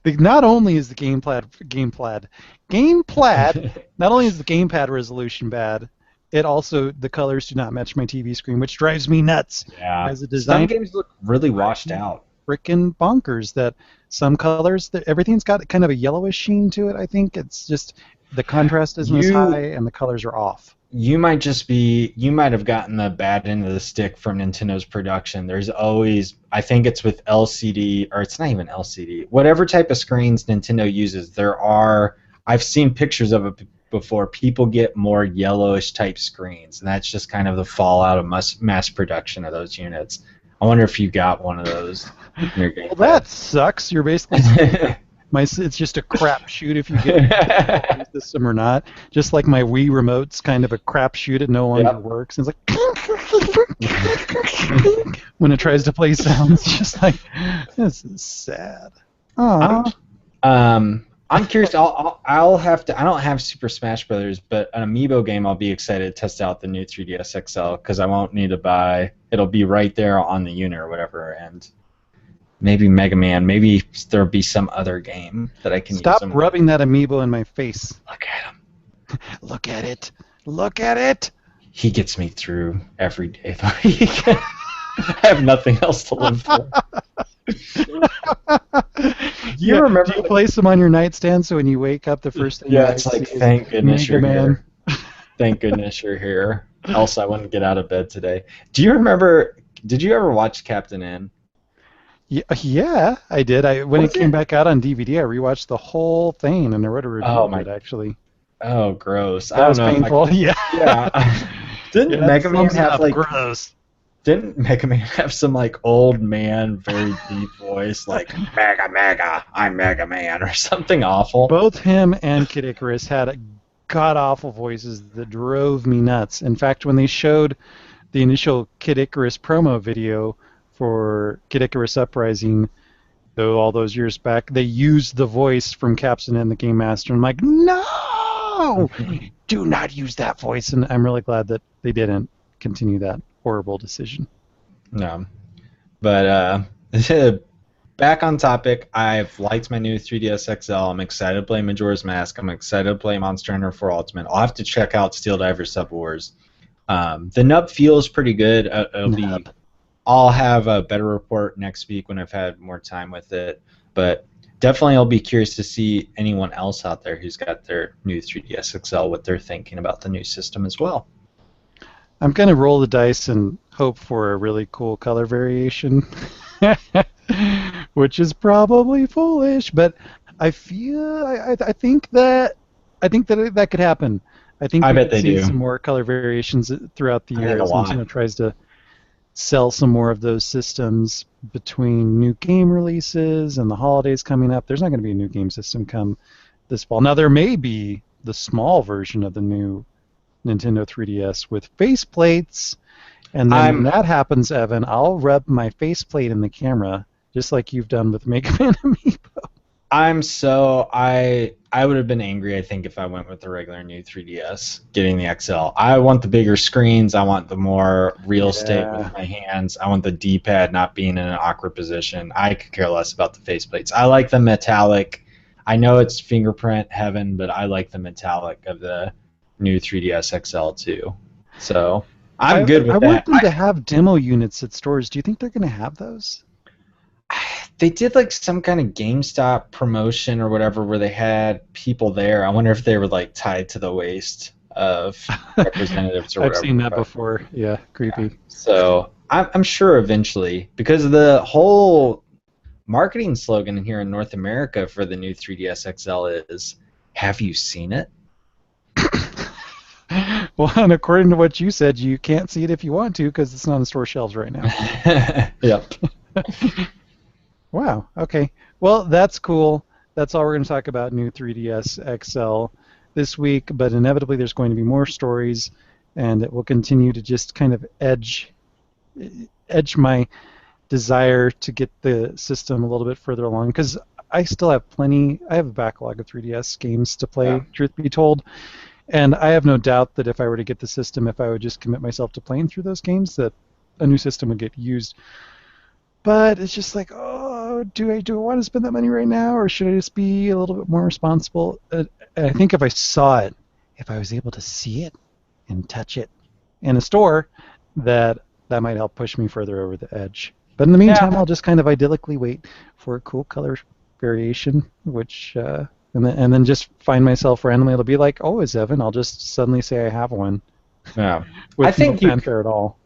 Not only is the gamepad, not only is the gamepad resolution bad, it also the colors do not match my TV screen, which drives me nuts. Yeah. As a Some designer, games look really washed out. freaking bonkers that some colors, that everything's got kind of a yellowish sheen to it. I think it's just the contrast isn't as You high and the colors are off. you might have gotten the bad end of the stick from Nintendo's production. There's always, I think it's with LCD, or it's not even LCD, whatever type of screens Nintendo uses, I've seen pictures of it before, people get more yellowish type screens, and that's just kind of the fallout of mass production of those units. I wonder if you got one of those in your game. Well, that sucks. You're basically saying it's just a crapshoot if you get the system or not. Just like my Wii remote's kind of a crapshoot, it no longer Yep. works. It's like when it tries to play sounds, just like this is sad. Aww. I'm curious. I'll have to. I don't have Super Smash Brothers, but an amiibo game. I'll be excited to test out the new 3DS XL because I won't need to buy. It'll be right there on the unit or whatever, and Maybe Mega Man. Maybe there'll be some other game that I can use Stop them with. rubbing that amiibo in my face. Look at him. Look at it. Look at it. He gets me through every day of the week. I have nothing else to live for. Yeah. Remember? Do you place them on your nightstand so when you wake up, the first thing your Yeah, eyes it's like, see is thank goodness Mega you're Man? here. Thank goodness you're here. Else I wouldn't get out of bed today. Do you remember? Did you ever watch Captain N? Yeah, I did. When it Was came it? back out on DVD, I rewatched the whole thing and I wrote a review Oh of it, my. actually. Oh, gross. I That don't was know if I. painful. Yeah. Yeah. Didn't Yeah, that Mega Man sums it have up. like? Gross. Didn't Mega Man have some like old man, very deep voice, like Mega, I'm Mega Man, or something awful? Both him and Kid Icarus had god awful voices that drove me nuts. In fact, when they showed the initial Kid Icarus promo video for Kid Icarus Uprising, though all those years back, they used the voice from Captain and the Game Master. And I'm like, no, do not use that voice. And I'm really glad that they didn't continue that horrible decision. No, but back on topic. I've liked my new 3DS XL. I'm excited to play Majora's Mask. I'm excited to play Monster Hunter 4 Ultimate. I'll have to check out Steel Diver Sub Wars. The nub feels pretty good. It'll be. Nub. I'll have a better report next week when I've had more time with it. But definitely, I'll be curious to see anyone else out there who's got their new 3DS XL, what they're thinking about the new system as well. I'm going to roll the dice and hope for a really cool color variation, which is probably foolish, but I feel I think that that could happen. I think I we bet could they see do. some more color variations throughout the I year think a as lot. Nintendo tries to sell some more of those systems between new game releases and the holidays coming up. There's not going to be a new game system come this fall. Now there may be the small version of the new Nintendo 3DS with faceplates, and then when I'm that happens, Evan, I'll rub my faceplate in the camera just like you've done with Mega Man Amiibo. I would have been angry, I think, if I went with the regular new 3DS, getting the XL. I want the bigger screens. I want the more real estate Yeah. with my hands. I want the D-pad not being in an awkward position. I could care less about the faceplates. I like the metallic. I know it's fingerprint heaven, but I like the metallic of the new 3DS XL too. So I'm good I with want that. them to have demo units at stores. Do you think they're going to have those? They did like some kind of GameStop promotion or whatever where they had people there. I wonder if they were like tied to the waist of representatives or I've whatever. seen that But, before. Yeah, creepy. so I'm sure eventually, because the whole marketing slogan here in North America for the new 3DS XL is, "Have you seen it?" Well, and according to what you said, you can't see it if you want to because it's not on store shelves right now. Yep. Wow. Okay. Well, that's cool. That's all we're going to talk about new 3DS XL this week, but inevitably there's going to be more stories, and it will continue to just kind of edge my desire to get the system a little bit further along because I still have I have a backlog of 3DS games to play, Yeah. truth be told. And I have no doubt that if I were to get the system, if I would just commit myself to playing through those games, that a new system would get used. But it's just like, oh, do I want to spend that money right now, or should I just be a little bit more responsible? And I think if I saw it, if I was able to see it and touch it in a store, that might help push me further over the edge. But in the meantime, I'll just kind of idyllically wait for a cool color variation, which and then just find myself randomly. It'll be like, oh, is Evan? I'll just suddenly say I have one Yeah. with I think no fanfare at all.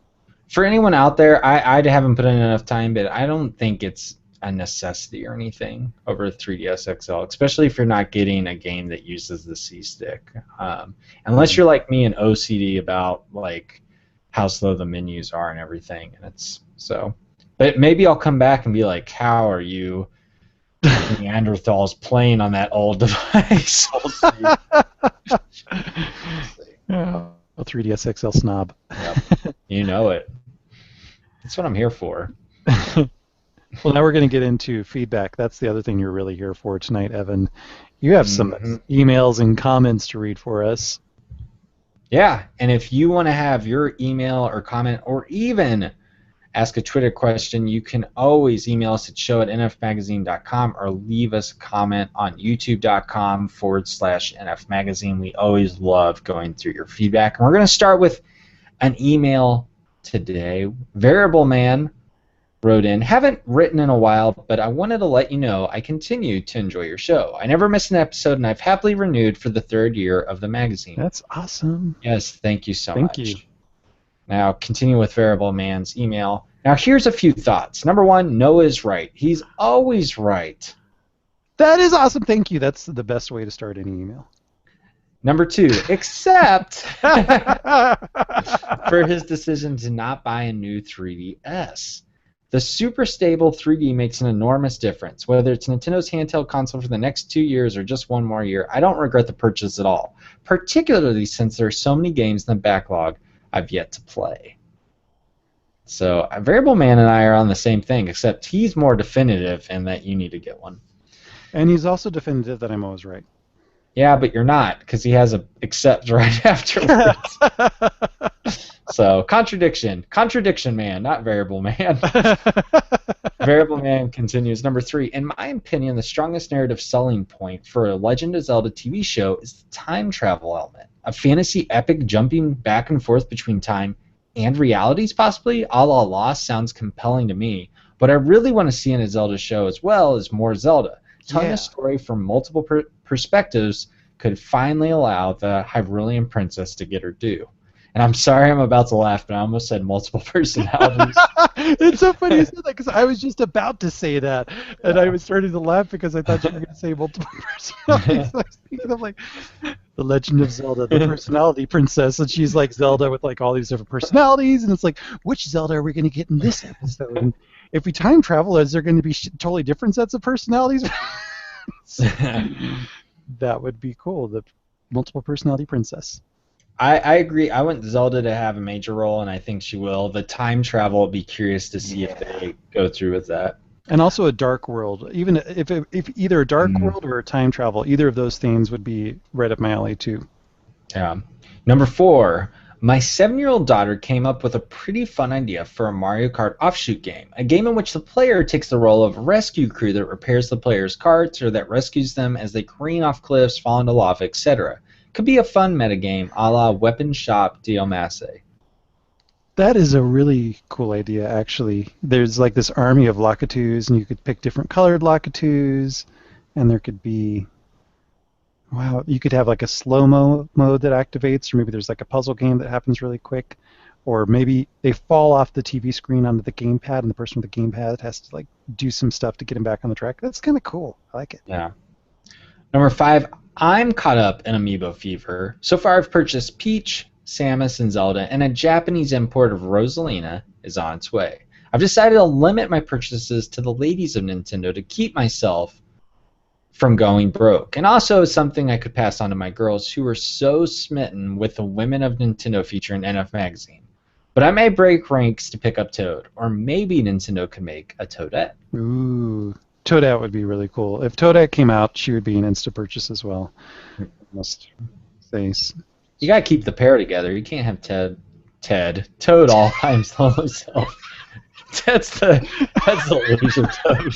for anyone out there, I haven't put in enough time, but I don't think it's a necessity or anything over 3DS XL, especially if you're not getting a game that uses the C stick. Unless you're like me and OCD about like how slow the menus are and everything, and it's so. But maybe I'll come back and be like, "How are you, Neanderthals, playing on that old device?" We'll see. Yeah, a 3DS XL snob. Yep. You know it. That's what I'm here for. Well, now we're going to get into feedback. That's the other thing you're really here for tonight, Evan. You have some emails and comments to read for us. Yeah, and if you want to have your email or comment or even ask a Twitter question, you can always email us at show@nfmagazine.com or leave us a comment on youtube.com/nfmagazine. We always love going through your feedback. And we're going to start with an email today. Variable Man wrote in, haven't written in a while, but I wanted to let you know I continue to enjoy your show. I never miss an episode, and I've happily renewed for the 3rd year of the magazine. That's awesome. Yes, thank you so Thank much. you. Now, continue with Variable Man's email. Now, here's a few thoughts. Number 1, Noah is right. He's always right. That is awesome. Thank you. That's the best way to start any email. Number 2, except for his decision to not buy a new 3DS. The super stable 3D makes an enormous difference. Whether it's Nintendo's handheld console for the next 2 years or just one more year, I don't regret the purchase at all, particularly since there are so many games in the backlog I've yet to play. So Variable Man and I are on the same thing, except he's more definitive in that you need to get one. And he's also definitive that I'm always right. Yeah, but you're not, because he has a accept right afterwards. So, contradiction, man, not Variable Man. Variable Man continues. Number 3, in my opinion, the strongest narrative selling point for a Legend of Zelda TV show is the time travel element. A fantasy epic jumping back and forth between time and realities, possibly, a la Lost, sounds compelling to me. What I really want to see in a Zelda show as well is more Zelda. Telling a story from multiple perspectives could finally allow the Hyrulean princess to get her due. And I'm sorry I'm about to laugh, but I almost said multiple personalities. It's so funny you said that, because I was just about to say that, and I was starting to laugh because I thought you were going to say multiple personalities. I was thinking of like The Legend of Zelda, the personality princess, and she's like Zelda with like all these different personalities, and it's like, which Zelda are we going to get in this episode? And if we time travel, is there going to be totally different sets of personalities? That would be cool, the multiple personality princess. I agree. I want Zelda to have a major role, and I think she will. The time travel, I'll be curious to see if they go through with that. And also a dark world. Even if either a dark world or a time travel, either of those things would be right up my alley too. Yeah. Number 4, my 7-year-old daughter came up with a pretty fun idea for a Mario Kart offshoot game. A game in which the player takes the role of a rescue crew that repairs the player's carts or that rescues them as they careen off cliffs, fall into lava, etc. Could be a fun metagame a la Weapon Shop Masse. That is a really cool idea, actually. There's like this army of Lakitus, and you could pick different colored Lakitus, and there could be, wow, you could have like a slow-mo mode that activates, or maybe there's like a puzzle game that happens really quick, or maybe they fall off the TV screen onto the gamepad, and the person with the gamepad has to like do some stuff to get them back on the track. That's kind of cool. I like it. Yeah. Number 5, I'm caught up in Amiibo fever. So far I've purchased Peach, Samus, and Zelda, and a Japanese import of Rosalina is on its way. I've decided to limit my purchases to the ladies of Nintendo to keep myself from going broke, and also something I could pass on to my girls who are so smitten with the Women of Nintendo feature in NF Magazine. But I may break ranks to pick up Toad, or maybe Nintendo could make a Toadette. Ooh, Toadette would be really cool. If Toadette came out, she would be an instant purchase as well. I must say. You gotta keep the pair together. You can't have Toad all by himself. That's the loser Toad.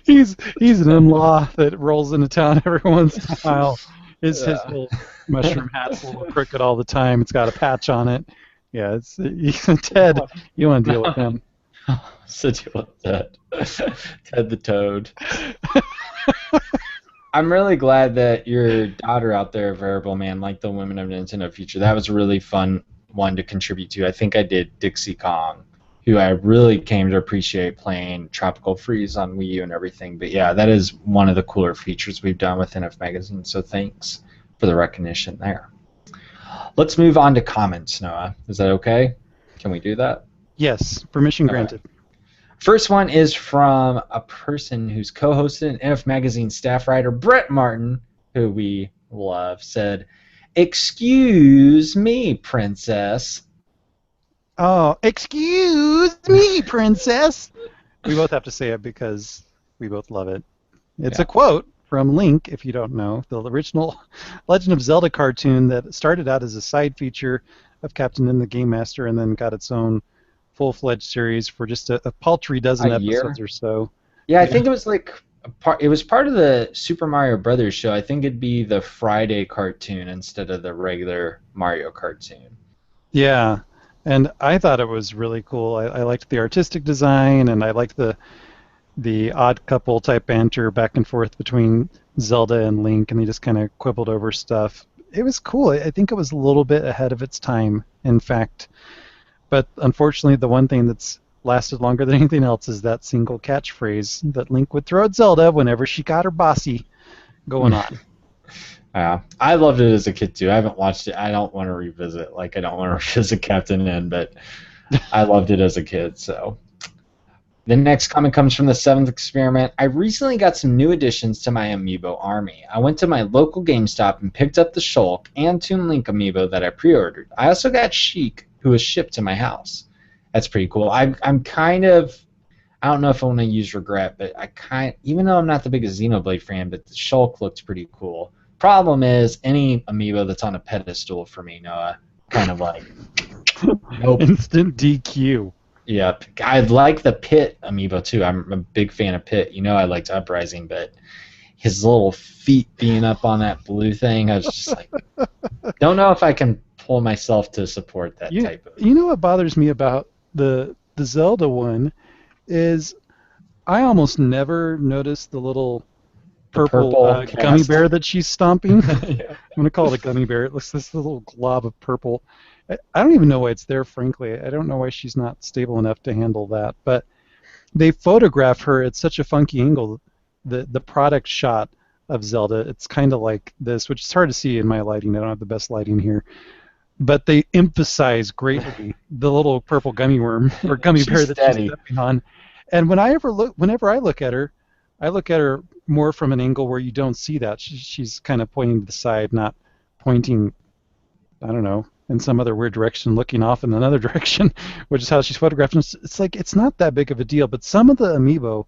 He's an in-law that rolls into town every once in a while. His little mushroom hat's a little crooked all the time. It's got a patch on it. Yeah, he's Ted. You want to deal with him. So deal with that. Ted the Toad. I'm really glad that your daughter out there, Variable Man, liked the Women of Nintendo feature. That was a really fun one to contribute to. I think I did Dixie Kong, who I really came to appreciate playing Tropical Freeze on Wii U and everything. But yeah, that is one of the cooler features we've done with NF Magazine, so thanks for the recognition there. Let's move on to comments, Noah. Is that okay? Can we do that? Yes, permission granted. First one is from a person who's co-hosted an NF Magazine staff writer, Brett Martin, who we love, said, "Excuse me, princess." Oh, excuse me, princess. We both have to say it because we both love it. It's a quote from Link, if you don't know, the original Legend of Zelda cartoon that started out as a side feature of Captain N the Game Master and then got its own full-fledged series for just a paltry A dozen episodes year? or so. Yeah, I Yeah. think it was like it was part of the Super Mario Brothers show. I think it'd be the Friday cartoon instead of the regular Mario cartoon. Yeah. And I thought it was really cool. I liked the artistic design, and I liked the odd couple type banter back and forth between Zelda and Link, and they just kind of quibbled over stuff. It was cool. I think it was a little bit ahead of its time, in fact. But unfortunately, the one thing that's lasted longer than anything else is that single catchphrase that Link would throw at Zelda whenever she got her bossy going on. Yeah, I loved it as a kid too. I haven't watched it. I don't want to revisit. Like I don't want to revisit Captain N, but I loved it as a kid. So the next comment comes from the seventh experiment. I recently got some new additions to my amiibo army. I went to my local GameStop and picked up the Shulk and Toon Link amiibo that I pre-ordered. I also got Sheik, who was shipped to my house. That's pretty cool. I'm kind of I don't know if I want to use regret, but even though I'm not the biggest Xenoblade fan, but the Shulk looked pretty cool. Problem is, any amiibo that's on a pedestal for me, Noah, kind of like, nope. Instant DQ. Yep. I like the Pit amiibo too. I'm a big fan of Pit. You know I liked Uprising, but his little feet being up on that blue thing, I was just like, don't know if I can pull myself to support that You, type of. you know what bothers me about the Zelda one is I almost never notice the little The purple purple gummy cast. bear that she's stomping. I'm Yeah. going to call it a gummy bear. It looks this little glob of purple. I don't even know why it's there, frankly. I don't know why she's not stable enough to handle that. But they photograph her at such a funky angle. The product shot of Zelda, it's kind of like this, which is hard to see in my lighting. I don't have the best lighting here. But they emphasize greatly the little purple gummy worm or gummy bear She's that she's steady. stepping on. And whenever I look at her, I look at her more from an angle where you don't see that. She's kind of pointing to the side, not pointing, I don't know, in some other weird direction, looking off in another direction, which is how she's photographed. And it's like it's not that big of a deal. But some of the amiibo,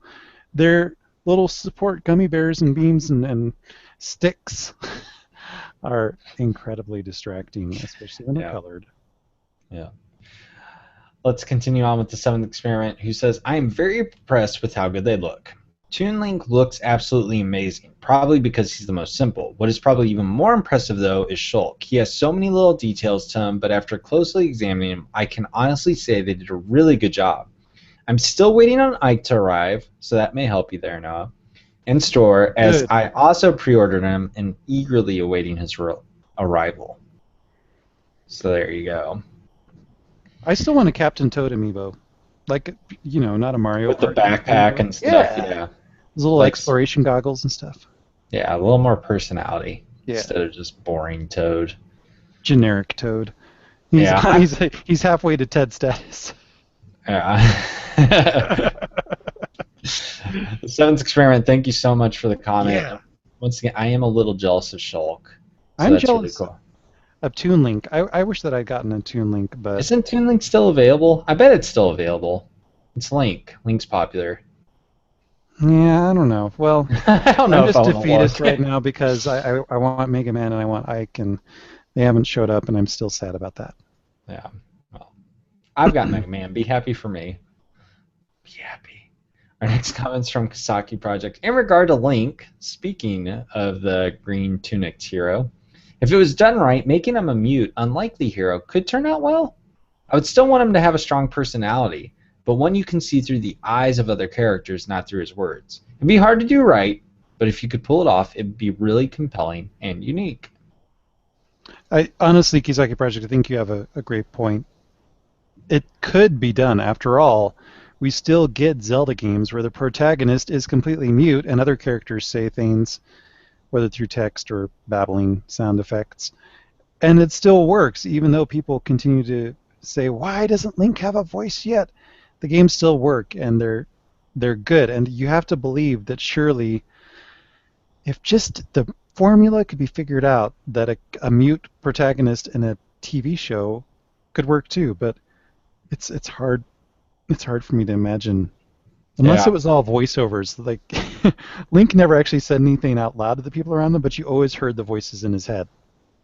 they're little support gummy bears and beams and sticks are incredibly distracting, especially when they're Yeah. colored. Yeah. Let's continue on with the seventh experiment, who says, I am very impressed with how good they look. Toon Link looks absolutely amazing, probably because he's the most simple. What is probably even more impressive, though, is Shulk. He has so many little details to him, but after closely examining him, I can honestly say they did a really good job. I'm still waiting on Ike to arrive, so that may help you there, Noah, in store, as Good. I also pre-ordered him and eagerly awaiting his arrival. So there you go. I still want a Captain Toad amiibo, like not a Mario With the Kart type backpack amiibo. and stuff, Yeah, yeah. those little Like, exploration goggles and stuff. yeah, a little more personality Yeah, instead of just boring Toad. generic Toad. He's Yeah, he's halfway to Ted status. yeah. The seventh experiment. Thank you so much for the comment. Yeah, Once again, I am a little jealous of Shulk, so I'm that's really jealous cool. of Toon Link. I wish that I'd gotten a Toon Link, but Isn't Toon Link still available? I bet it's still available. It's Link. Link's popular. yeah, I don't know. Well, I don't know I'm if I just want to defeatist look. right now because I want Mega Man and I want Ike, and they haven't showed up, and I'm still sad about that. Yeah. Well, I've got Mega Man. Be happy for me. Be happy. Our next comment's from Kasaki Project. In regard to Link, speaking of the green tunicked hero, if it was done right, making him a mute, unlikely hero could turn out well. I would still want him to have a strong personality, but one you can see through the eyes of other characters, not through his words. It'd be hard to do right, but if you could pull it off, it'd be really compelling and unique. I honestly, Kisaki Project, I think you have a great point. It could be done. After all, we still get Zelda games where the protagonist is completely mute and other characters say things, whether through text or babbling sound effects. And it still works, even though people continue to say, why doesn't Link have a voice yet? The games still work, and they're good. And you have to believe that surely, if just the formula could be figured out, that a mute protagonist in a TV show could work too. But it's hard. It's hard for me to imagine, unless Yeah. it was all voiceovers. Like Link never actually said anything out loud to the people around him, but you always heard the voices in his head,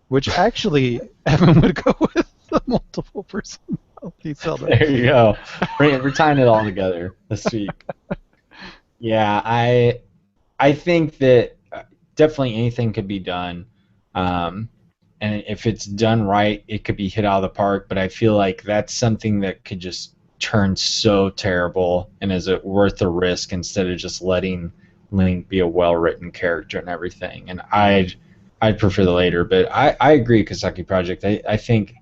which actually Evan would go with the multiple person. Pete Zelda. There you go. We're tying it all together this week. Yeah, I think that definitely anything could be done. Um, and if it's done right, it could be hit out of the park. But I feel like that's something that could just turn so terrible. And is it worth the risk instead of just letting Link be a well-written character and everything? And I'd prefer the later. But I agree, Kazaki Project. I think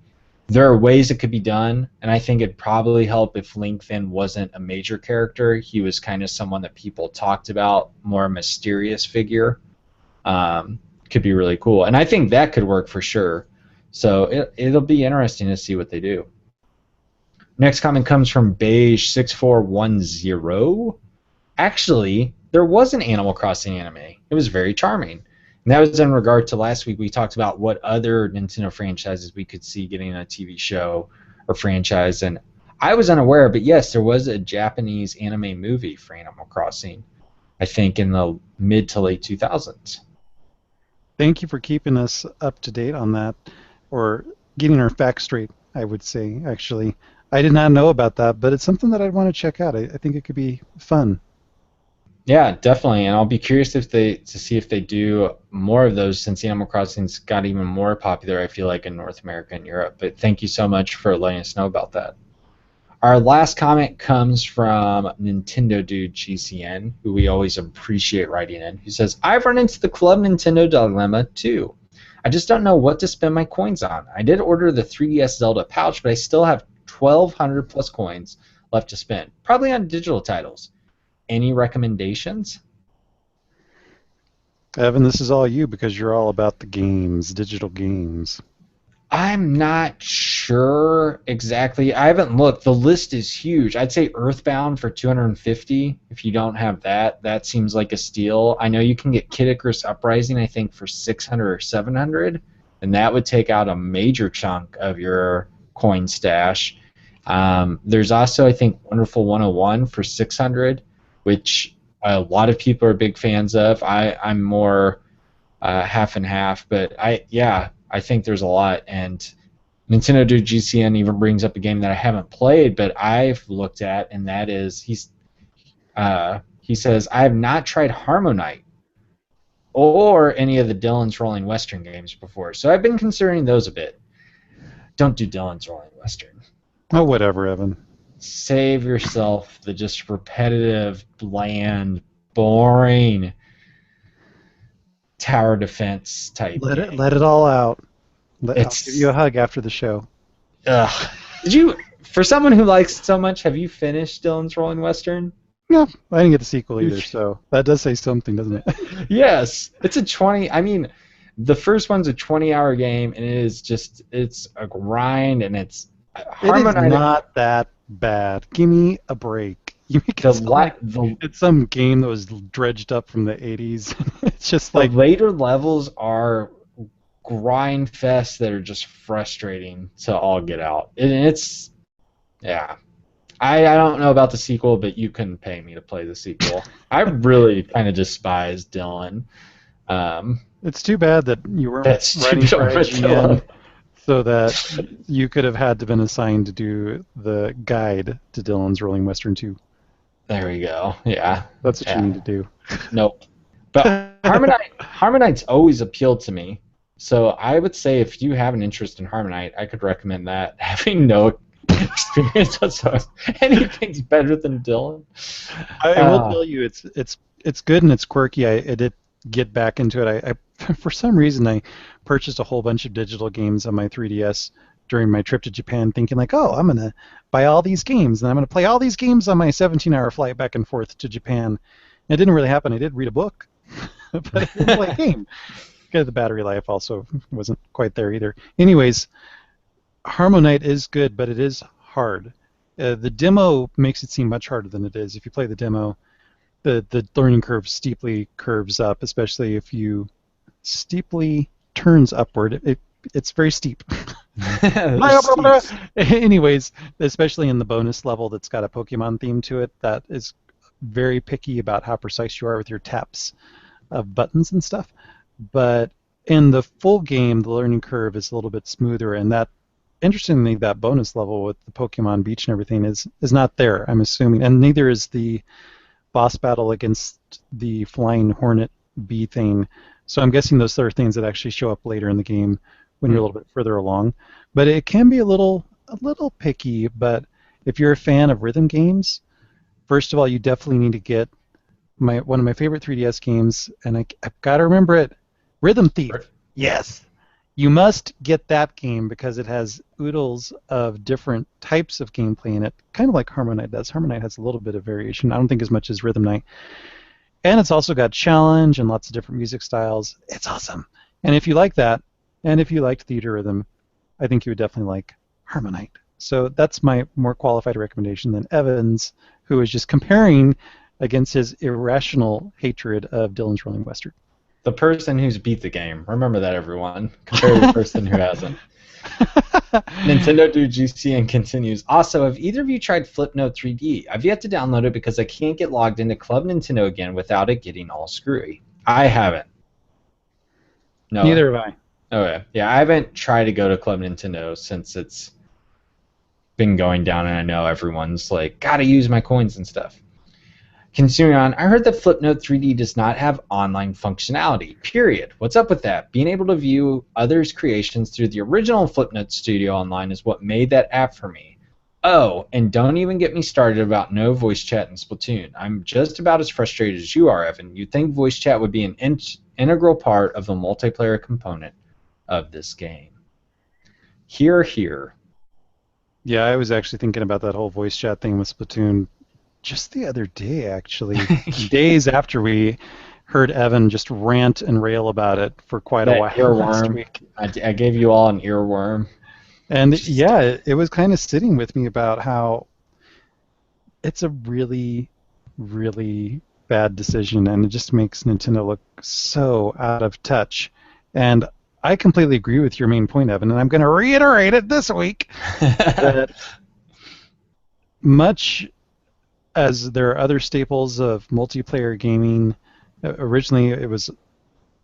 there are ways it could be done, and I think it'd probably help if Link then wasn't a major character. He was kind of someone that people talked about, more a mysterious figure. Um, could be really cool, and I think that could work for sure. So it'll be interesting to see what they do. Next comment comes from Beige6410. Actually, there was an Animal Crossing anime. It was very charming. And that was in regard to last week. We talked about what other Nintendo franchises we could see getting a TV show or franchise. And I was unaware, but yes, there was a Japanese anime movie for Animal Crossing, I think in the mid to late 2000s. Thank you for keeping us up to date on that, or getting our facts straight, I would say, actually. I did not know about that, but it's something that I'd want to check out. I think it could be fun. Yeah, definitely, and I'll be curious if they to see if they do more of those since Animal Crossing's got even more popular. I feel like in North America and Europe. But thank you so much for letting us know about that. Our last comment comes from Nintendo Dude GCN, who we always appreciate writing in. He says, "I've run into the Club Nintendo dilemma too. I just don't know what to spend my coins on. I did order the 3DS Zelda pouch, but I still have 1,200 plus coins left to spend, probably on digital titles. Any recommendations?" Evan, this is all you because you're all about the games, digital games. I'm not sure exactly. I haven't looked. The list is huge. I'd say Earthbound for 250. If you don't have that, that seems like a steal. I know you can get Kid Icarus Uprising, I think, for 600 or 700, and that would take out a major chunk of your coin stash. There's also, I think, Wonderful 101 for 600, which a lot of people are big fans of. I'm more half and half, but I think there's a lot. And Nintendo Dude GCN even brings up a game that I haven't played, but I've looked at, and that is he says I have not tried Harmonite or any of the Dylan's Rolling Western games before, so I've been considering those a bit. Don't do Dylan's Rolling Western. Oh, whatever, Evan. Save yourself the just repetitive, bland, boring tower defense type game. Let it all out. I'll give It's you a hug after the show. ugh. Did you, for someone who likes it so much, have you finished Dylan's Rolling Western? No, I didn't get the sequel either, so that does say something, doesn't it? Yes, it's a 20. I mean, the first one's a 20-hour game, and it's a grind, and it's It is Harmonite. not that bad. Give me a break. You make The, it sound like the it's some game that was dredged up from the 80s. It's just the like, later levels are grind fests that are just frustrating to all get out. And it's yeah. I don't know about the sequel, but you couldn't pay me to play the sequel. I really kind of despise Dylan. Um, it's too bad that you weren't that's writing stupid for over IGN Dylan. so that you could have had to been assigned to do the guide to Dylan's Rolling Western 2. There we go. Yeah. That's what you Yeah. need to do. Nope. But Harmonite's always appealed to me. So I would say if you have an interest in Harmonite, I could recommend that. Having no experience whatsoever, anything's better than Dylan. I will tell you, it's good and it's quirky. I did get back into it. I for some reason I purchased a whole bunch of digital games on my 3DS during my trip to Japan, thinking like, oh, I'm gonna buy all these games and I'm gonna play all these games on my 17-hour flight back and forth to Japan. And it didn't really happen. I did read a book, but I didn't play a game. Because the battery life also wasn't quite there either. Anyways, Harmonite is good, but it is hard. The demo makes it seem much harder than it is. If you play the demo, the learning curve steeply curves up, especially if you steeply turns upward. It's very steep. Anyways, especially in the bonus level that's got a Pokemon theme to it, that is very picky about how precise you are with your taps of buttons and stuff. But in the full game, the learning curve is a little bit smoother, and that interestingly, that bonus level with the Pokemon Beach and everything is not there, I'm assuming, and neither is the boss battle against the flying hornet bee thing. So I'm guessing those are things that actually show up later in the game when you're a Hmm. little bit further along. But it can be a little picky. But if you're a fan of rhythm games, first of all, you definitely need to get my one of my favorite 3DS games, and I've got to remember it, Rhythm Thief. Yes. You must get that game because it has oodles of different types of gameplay in it, kind of like Harmonite does. Harmonite has a little bit of variation. I don't think as much as Rhythm Night. And it's also got challenge and lots of different music styles. It's awesome. And if you like that, and if you liked Theater Rhythm, I think you would definitely like Harmonite. So that's my more qualified recommendation than Evan's, who is just comparing against his irrational hatred of Dylan's Rolling Western. The person who's beat the game. Remember that, everyone. Compare to the person who hasn't. Nintendo do GCN continues. Also, have either of you tried Flipnote 3D? I've yet to download it because I can't get logged into Club Nintendo again without it getting all screwy. I haven't. No. Neither have I. Okay. Yeah, I haven't tried to go to Club Nintendo since it's been going down, and I know everyone's like, gotta use my coins and stuff. Continuing on, I heard that Flipnote 3D does not have online functionality. Period. What's up with that? Being able to view others' creations through the original Flipnote Studio online is what made that app for me. Oh, and don't even get me started about no voice chat in Splatoon. I'm just about as frustrated as you are, Evan. You'd think voice chat would be an integral part of the multiplayer component of this game. Here, here. Yeah, I was actually thinking about that whole voice chat thing with Splatoon just the other day, actually. Days after we heard Evan just rant and rail about it for quite a That while last earworm. week. I gave you all an earworm. And Just yeah, it was kind of sitting with me about how it's a really, really bad decision, and it just makes Nintendo look so out of touch. And I completely agree with your main point, Evan, and I'm going to reiterate it this week that much as there are other staples of multiplayer gaming, originally it was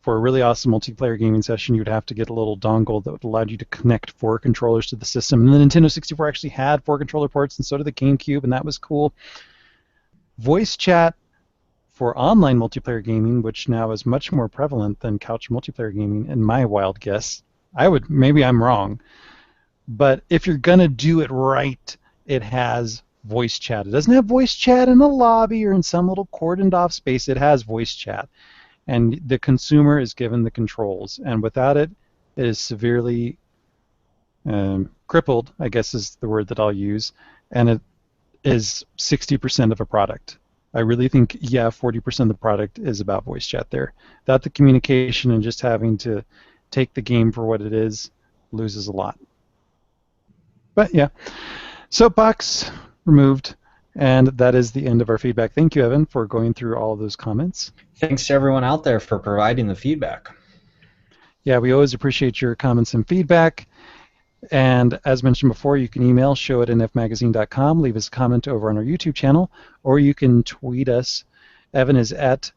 for a really awesome multiplayer gaming session, you'd have to get a little dongle that would allow you to connect four controllers to the system. And the Nintendo 64 actually had four controller ports, and so did the GameCube, and that was cool. Voice chat for online multiplayer gaming, which now is much more prevalent than couch multiplayer gaming, in my wild guess. Maybe I'm wrong, but if you're gonna do it right, it has voice chat. It doesn't have voice chat in a lobby or in some little cordoned off space. It has voice chat, and the consumer is given the controls. And without it, it is severely crippled, I guess is the word that I'll use, and it is 60% of a product. I really think, yeah, 40% of the product is about voice chat there. Without the communication and just having to take the game for what it is, loses a lot. But yeah, soapbox removed, and that is the end of our feedback. Thank you, Evan, for going through all of those comments. Thanks to everyone out there for providing the feedback. Yeah, we always appreciate your comments and feedback. And as mentioned before, you can email show@nfmagazine.com, leave us a comment over on our YouTube channel, or you can tweet us. Evan is at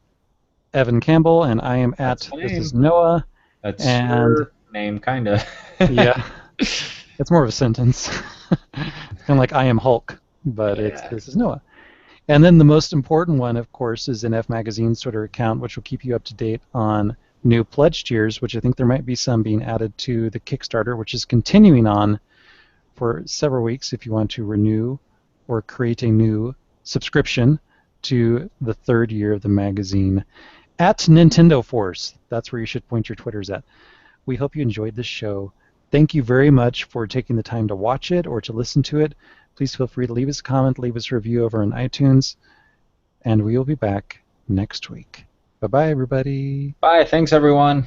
Evan Campbell, and I am at That's my This name. Is Noah. That's And your name, kind of. yeah, it's more of a sentence. Kind of like I am Hulk, but it's Yeah. This Is Noah. And then the most important one, of course, is NF Magazine's Twitter account, which will keep you up to date on new pledge tiers, which I think there might be some being added to the Kickstarter, which is continuing on for several weeks if you want to renew or create a new subscription to the third year of the magazine. At Nintendo Force, that's where you should point your Twitters at. We hope you enjoyed this show. Thank you very much for taking the time to watch it or to listen to it. Please feel free to leave us a comment, leave us a review over on iTunes, and we will be back next week. Bye-bye, everybody. Bye. Thanks, everyone.